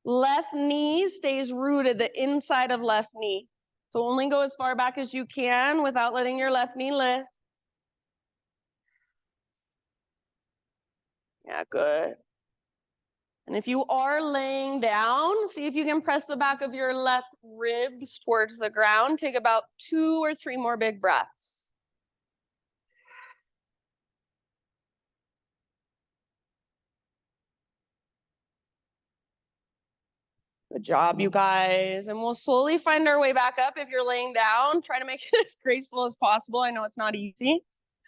Left knee stays rooted, the inside of left knee. So only go as far back as you can without letting your left knee lift. Yeah, good. And if you are laying down, see if you can press the back of your left ribs towards the ground. Take about 2 or 3 more big breaths. Good job, you guys. And we'll slowly find our way back up. If you're laying down, try to make it as graceful as possible. I know it's not easy.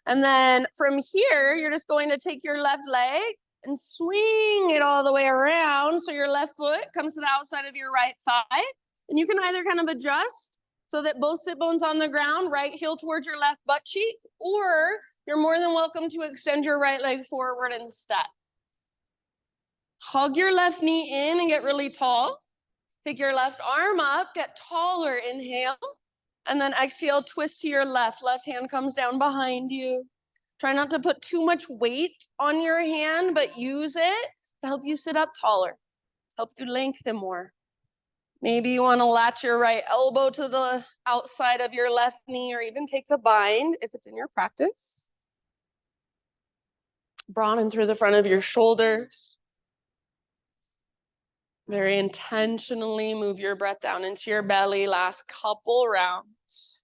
And then from here, you're just going to take your left leg and swing it all the way around. So your left foot comes to the outside of your right thigh. And you can either kind of adjust so that both sit bones on the ground, right heel towards your left butt cheek, or you're more than welcome to extend your right leg forward instead. Hug your left knee in and get really tall. Take your left arm up, get taller, inhale. And then exhale, twist to your left. Left hand comes down behind you. Try not to put too much weight on your hand, but use it to help you sit up taller, help you lengthen more. Maybe you want to latch your right elbow to the outside of your left knee, or even take the bind if it's in your practice. Broaden through the front of your shoulders. Very intentionally move your breath down into your belly. Last couple rounds.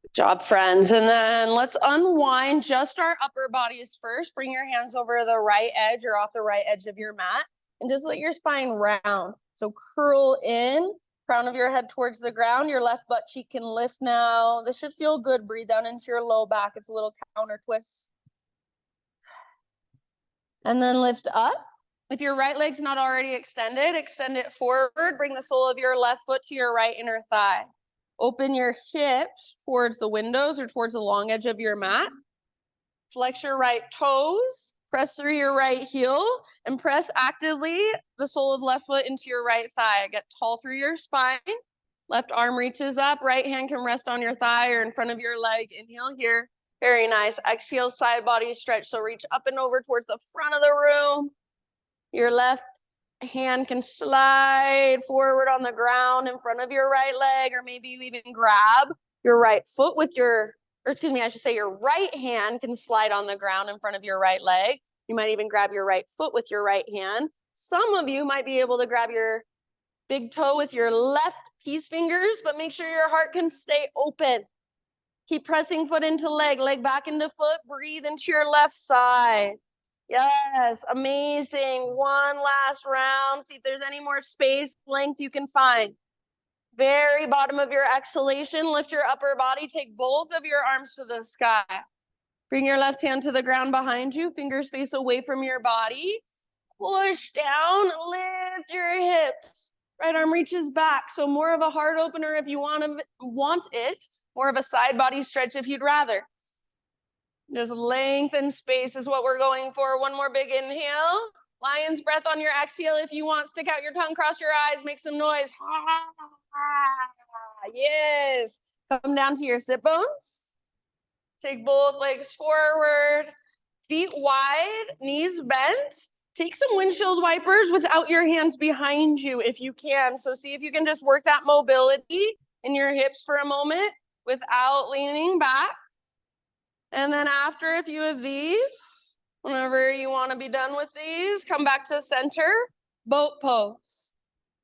Good job, friends. And then let's unwind just our upper bodies first. Bring your hands over the right edge or off the right edge of your mat, and just let your spine round. So curl in, crown of your head towards the ground. Your left butt cheek can lift now. This should feel good. Breathe down into your low back. It's a little counter twist. And then lift up. If your right leg's not already extended, extend it forward. Bring the sole of your left foot to your right inner thigh. Open your hips towards the windows or towards the long edge of your mat. Flex your right toes. Press through your right heel and press actively the sole of left foot into your right thigh. Get tall through your spine. Left arm reaches up. Right hand can rest on your thigh or in front of your leg. Inhale here. Very nice. Exhale, side body stretch. So reach up and over towards the front of the room. Your left hand can slide forward on the ground in front of your right leg, or maybe you even grab your right foot with your, or excuse me, I should say your right hand can slide on the ground in front of your right leg. You might even grab your right foot with your right hand. Some of you might be able to grab your big toe with your left peace fingers, but make sure your heart can stay open. Keep pressing foot into leg, leg back into foot. Breathe into your left side. Yes, amazing. One last round. See if there's any more space, length you can find. Very bottom of your exhalation, lift your upper body. Take both of your arms to the sky. Bring your left hand to the ground behind you. Fingers face away from your body. Push down, lift your hips. Right arm reaches back. So more of a heart opener if you want it. More of a side body stretch if you'd rather. Just lengthen space is what we're going for. One more big inhale. Lion's breath on your exhale. If you want, stick out your tongue, cross your eyes, make some noise. Yes. Come down to your sit bones. Take both legs forward. Feet wide, knees bent. Take some windshield wipers without your hands behind you if you can. So see if you can just work that mobility in your hips for a moment without leaning back. And then after a few of these, whenever you want to be done with these, come back to center, boat pose.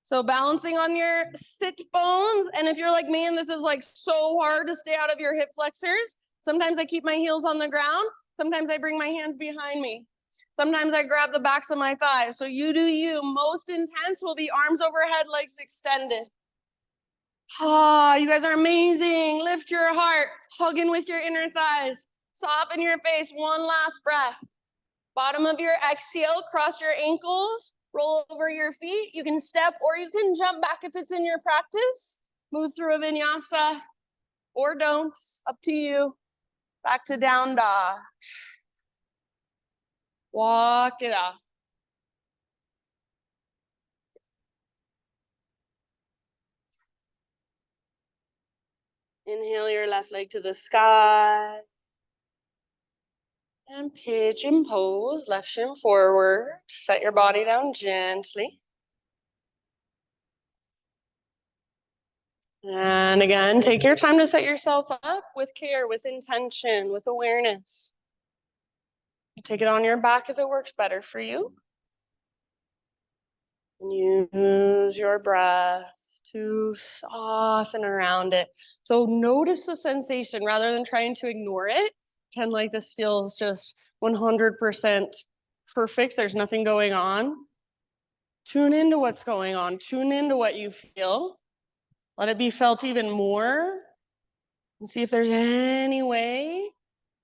So balancing on your sit bones. And if you're like me and this is like so hard to stay out of your hip flexors, sometimes I keep my heels on the ground. Sometimes I bring my hands behind me. Sometimes I grab the backs of my thighs. So you do you. Most intense will be arms overhead, legs extended. Ah, you guys are amazing. Lift your heart, hug in with your inner thighs. Soften your face, one last breath. Bottom of your exhale, cross your ankles, roll over your feet. You can step or you can jump back if it's in your practice. Move through a vinyasa or don't, up to you. Back to down dog. Walk it off. Inhale your left leg to the sky. And pigeon pose, left shin forward. Set your body down gently. And again, take your time to set yourself up with care, with intention, with awareness. Take it on your back if it works better for you. And use your breath to soften around it. So notice the sensation rather than trying to ignore it. Pretend like this feels just 100% perfect. There's nothing going on. Tune into what's going on. Tune into what you feel. Let it be felt even more. And see if there's any way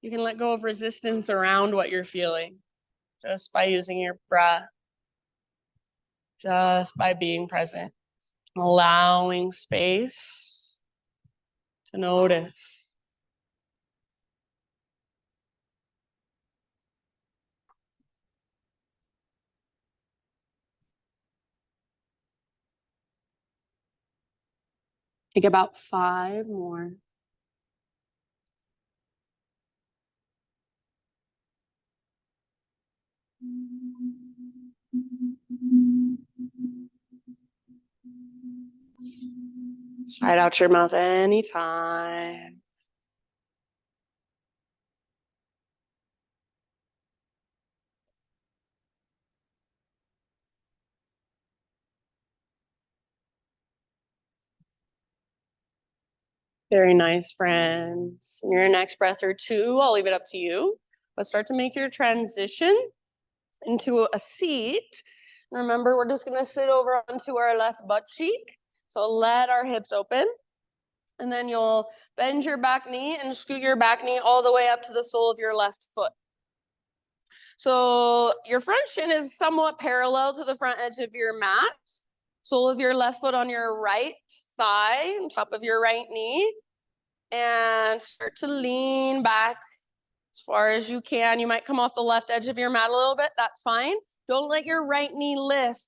you can let go of resistance around what you're feeling just by using your breath, just by being present, allowing space to notice. Take about 5 more. Slide out your mouth anytime. Very nice, friends. In your next breath or two, I'll leave it up to you. But start to make your transition into a seat. Remember, we're just gonna sit over onto our left butt cheek. So let our hips open. And then you'll bend your back knee and scoot your back knee all the way up to the sole of your left foot. So your front shin is somewhat parallel to the front edge of your mat. Sole of your left foot on your right thigh, on top of your right knee. And start to lean back as far as you can. You might come off the left edge of your mat a little bit. That's fine. Don't let your right knee lift.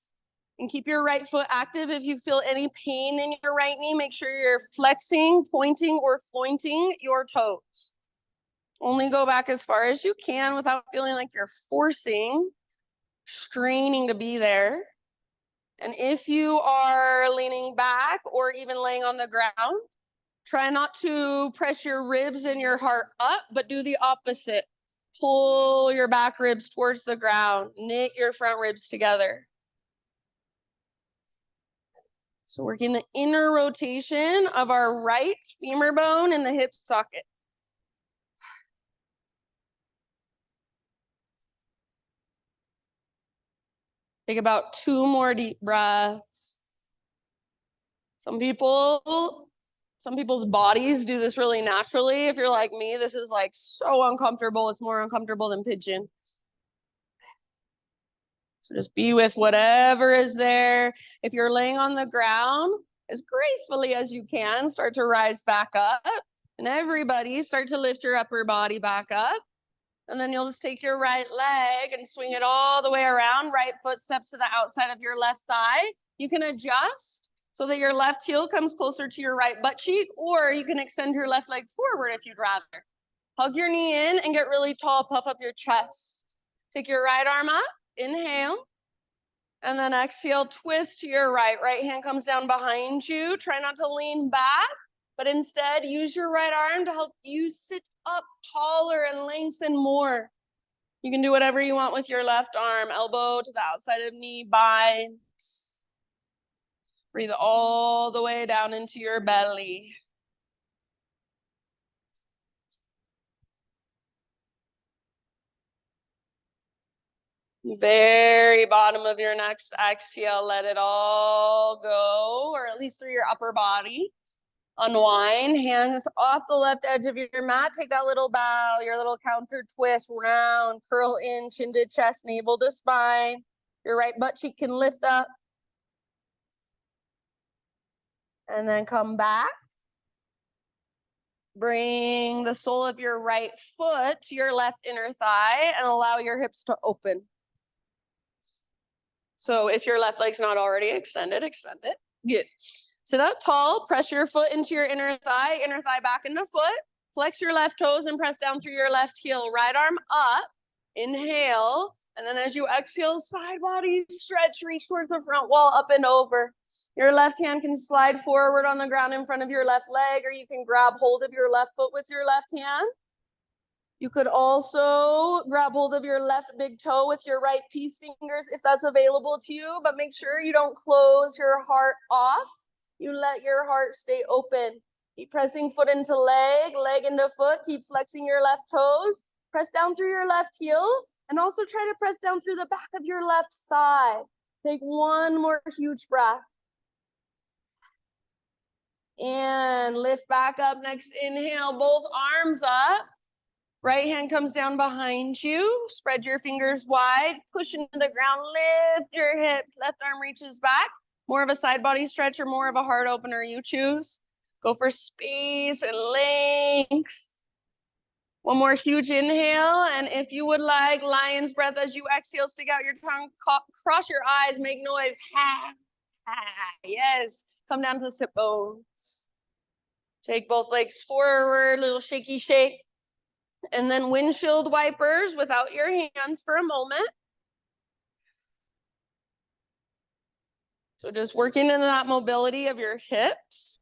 And keep your right foot active. If you feel any pain in your right knee, make sure you're flexing, pointing, or flointing your toes. Only go back as far as you can without feeling like you're forcing, straining to be there. And if you are leaning back or even laying on the ground, try not to press your ribs and your heart up, but do the opposite. Pull your back ribs towards the ground. Knit your front ribs together. So working the inner rotation of our right femur bone in the hip socket. Take about 2 more deep breaths. Some people's bodies do this really naturally. If you're like me, this is like so uncomfortable. It's more uncomfortable than pigeon. So just be with whatever is there. If you're laying on the ground, as gracefully as you can, start to rise back up. And everybody start to lift your upper body back up. And then you'll just take your right leg and swing it all the way around. Right foot steps to the outside of your left thigh. You can adjust so that your left heel comes closer to your right butt cheek, or you can extend your left leg forward if you'd rather. Hug your knee in and get really tall, puff up your chest. Take your right arm up. Inhale, and then exhale, twist to your right. Right hand comes down behind you. Try not to lean back, but instead use your right arm to help you sit up taller and lengthen more. You can do whatever you want with your left arm. Elbow to the outside of knee, bind. Breathe all the way down into your belly. Very bottom of your next exhale, let it all go, or at least through your upper body. Unwind, hands off the left edge of your mat. Take that little bow, your little counter twist, round, curl in, chin to chest, navel to spine. Your right butt cheek can lift up. And then come back. Bring the sole of your right foot to your left inner thigh and allow your hips to open. So if your left leg's not already extended, extend it. Good. Sit up tall, press your foot into your inner thigh back into foot. Flex your left toes and press down through your left heel. Right arm up, inhale. And then as you exhale, side body stretch, reach towards the front wall, up and over. Your left hand can slide forward on the ground in front of your left leg, or you can grab hold of your left foot with your left hand. You could also grab hold of your left big toe with your right peace fingers if that's available to you, but make sure you don't close your heart off. You let your heart stay open. Keep pressing foot into leg, leg into foot. Keep flexing your left toes. Press down through your left heel, and also try to press down through the back of your left thigh. Take one more huge breath. And lift back up. Next inhale, both arms up. Right hand comes down behind you. Spread your fingers wide. Push into the ground. Lift your hips. Left arm reaches back. More of a side body stretch or more of a heart opener, you choose. Go for space and length. One more huge inhale. And if you would like, lion's breath as you exhale, stick out your tongue, cross your eyes, make noise. Ha, ha. Yes. Come down to the sit bones. Take both legs forward, little shaky shake. And then windshield wipers without your hands for a moment. So just working in that mobility of your hips.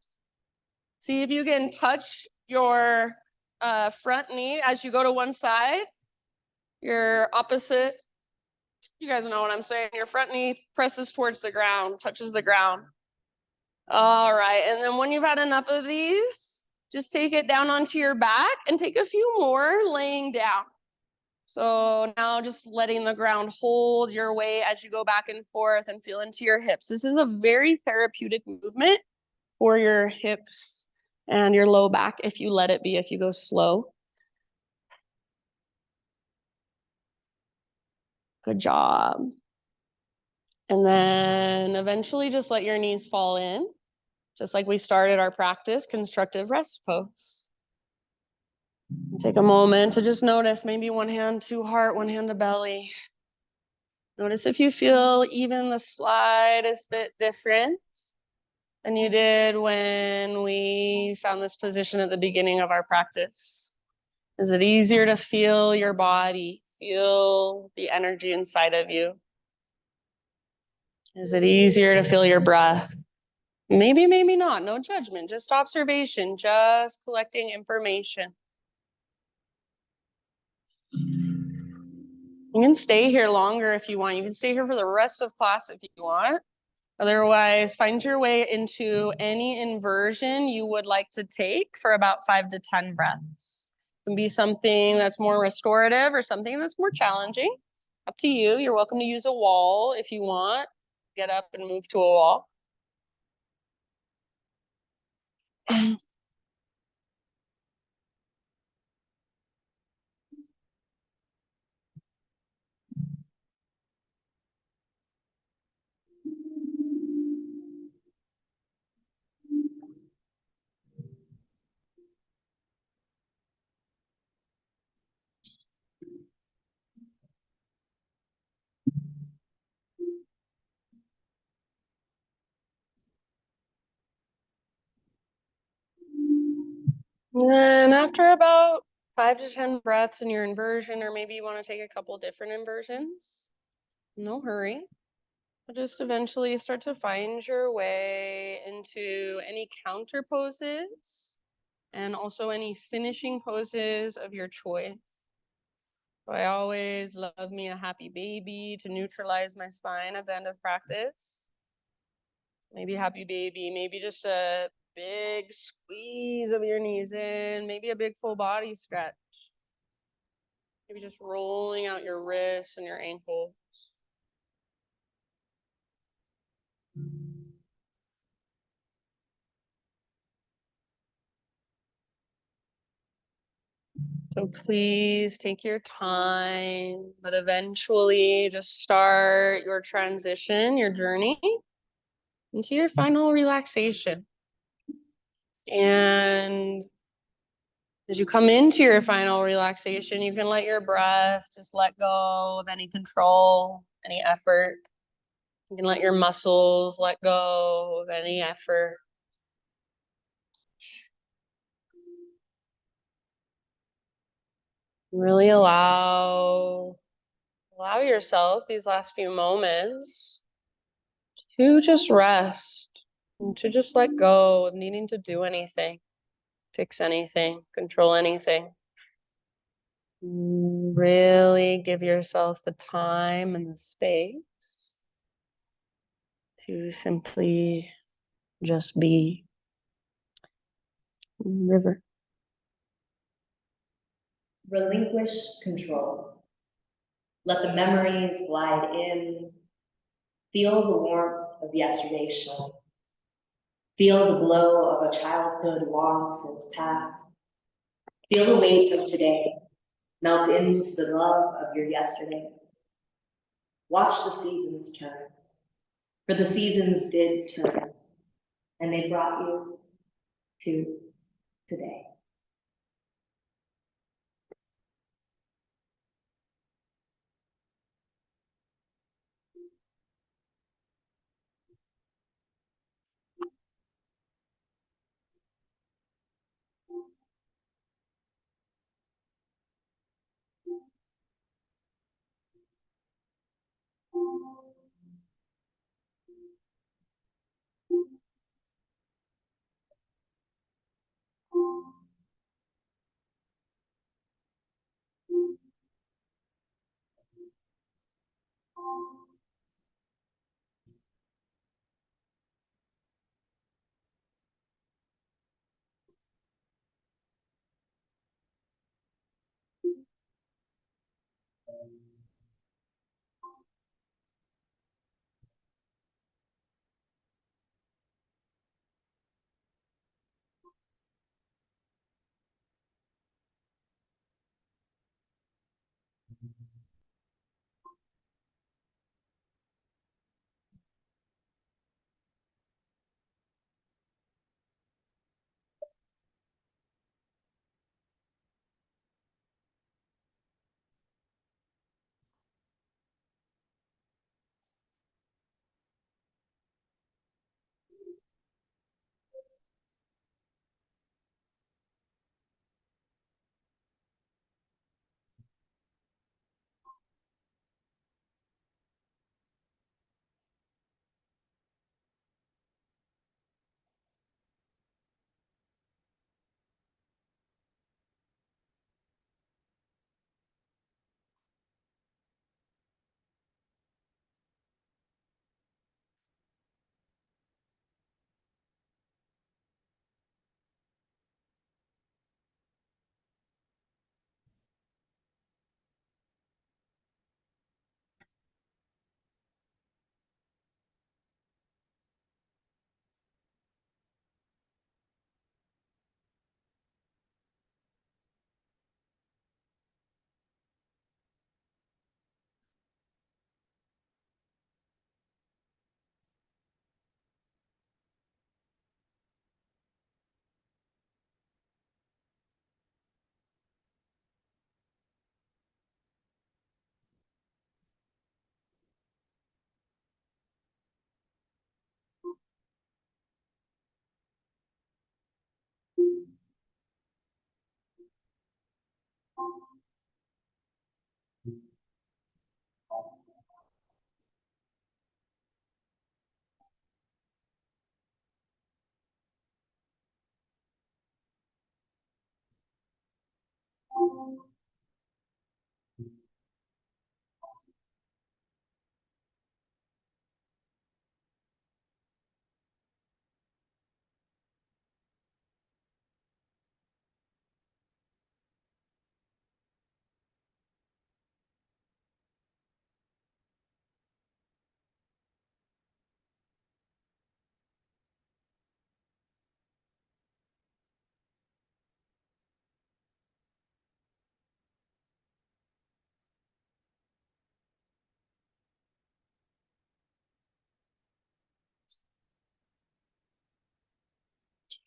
See if you can touch your front knee as you go to one side. Your opposite, you guys know what I'm saying. Your front knee presses towards the ground, touches the ground. All right, and then when you've had enough of these, just take it down onto your back and take a few more laying down. So now just letting the ground hold your weight as you go back and forth and feel into your hips. This is a very therapeutic movement for your hips and your low back if you let it be, if you go slow. Good job. And then eventually just let your knees fall in, just like we started our practice, constructive rest pose. Take a moment to just notice, maybe one hand to heart, one hand to belly. Notice if you feel even the slightest bit different than you did when we found this position at the beginning of our practice. Is it easier to feel your body, feel the energy inside of you? Is it easier to feel your breath? Maybe, maybe not. No judgment, just observation, just collecting information. You can stay here longer if you want. You can stay here for the rest of class if you want. Otherwise, find your way into any inversion you would like to take for about 5 to 10 breaths. It can be something that's more restorative or something that's more challenging. Up to you. You're welcome to use a wall if you want. Get up and move to a wall. And then after about 5 to 10 breaths in your inversion, or maybe you want to take a couple different inversions, no hurry. But just eventually start to find your way into any counter poses and also any finishing poses of your choice. So I always love me a happy baby to neutralize my spine at the end of practice. Maybe happy baby, maybe just a big squeeze of your knees in, maybe a big full body stretch. Maybe just rolling out your wrists and your ankles. So please take your time, but eventually just start your transition, your journey into your final relaxation. And as you come into your final relaxation, you can let your breath just let go of any control, any effort. You can let your muscles let go of any effort. Really allow yourself these last few moments to just rest, and to just let go of needing to do anything, fix anything, control anything. Really give yourself the time and the space to simply just be. River. Relinquish control. Let the memories glide in. Feel the warmth of yesterday's showing. Feel the glow of a childhood long since past. Feel the weight of today melt into the love of your yesterday. Watch the seasons turn, for the seasons did turn, and they brought you to today.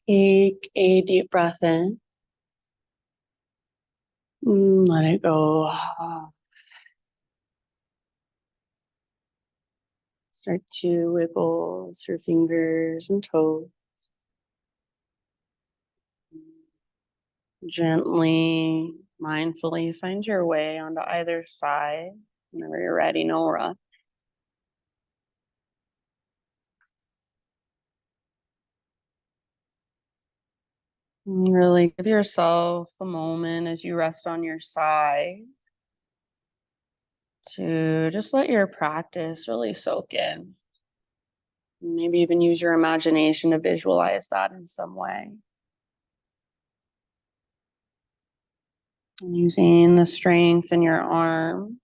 Take a deep breath in. Let it go. Start to wiggle through fingers and toes. Gently, mindfully find your way onto either side. Whenever you're ready, no rush. Really give yourself a moment as you rest on your side to just let your practice really soak in. Maybe even use your imagination to visualize that in some way. Using the strength in your arms,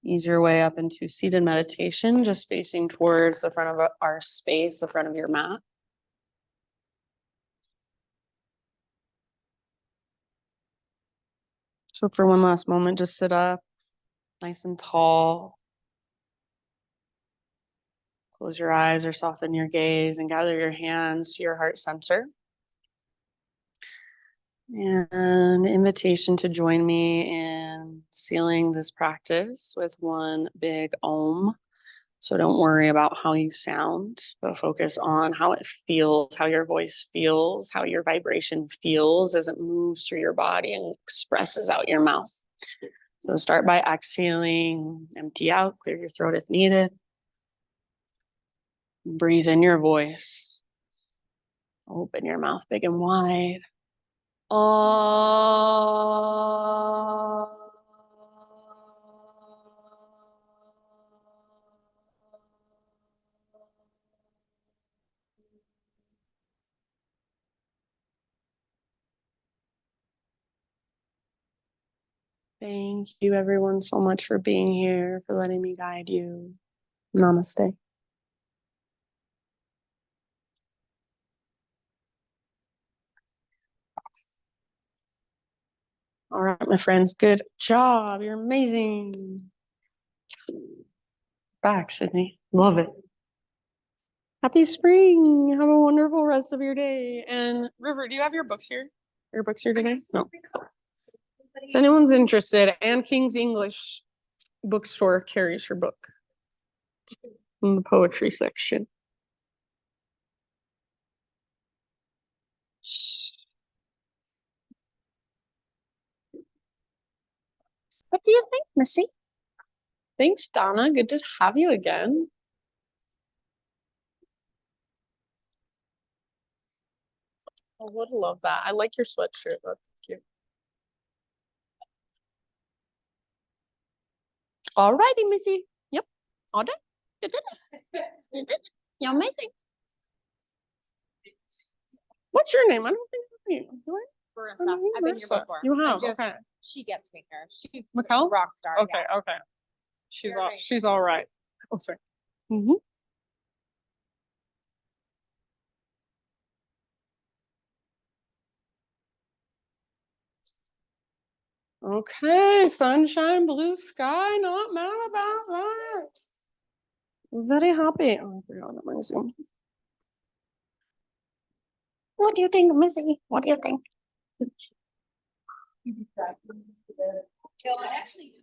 ease your way up into seated meditation, just facing towards the front of our space, the front of your mat. So for one last moment, just sit up nice and tall. Close your eyes or soften your gaze and gather your hands to your heart center. And invitation to join me in sealing this practice with one big Om. So don't worry about how you sound, but focus on how it feels, how your voice feels, how your vibration feels as it moves through your body and expresses out your mouth. So start by exhaling, empty out, clear your throat if needed. Breathe in your voice. Open your mouth big and wide. Thank you everyone so much for being here, for letting me guide you. Namaste. All right, my friends, good job. You're amazing. Back, Sydney. Love it. Happy spring. Have a wonderful rest of your day. And River, do you have your books here? Your books here today? No. If anyone's interested, Anne King's English bookstore carries her book in the poetry section. What do you think, Missy? Thanks, Donna. Good to have you again. I would love that. I like your sweatshirt. That's cute. All righty, Missy. Yep. All done. You did it. You did it. You're amazing. What's your name? I don't think I know you. Do I? Marissa. I've been here Marissa. before. You I have, just- okay. She gets me here. She's Mikkel? a rock star. Okay, yeah. okay. You're right. She's all right. Oh, sorry. Mm-hmm. Okay, sunshine, blue sky, not mad about that. Very happy. Oh, I forgot my Zoom. What do you think, Missy? What do you think? So I actually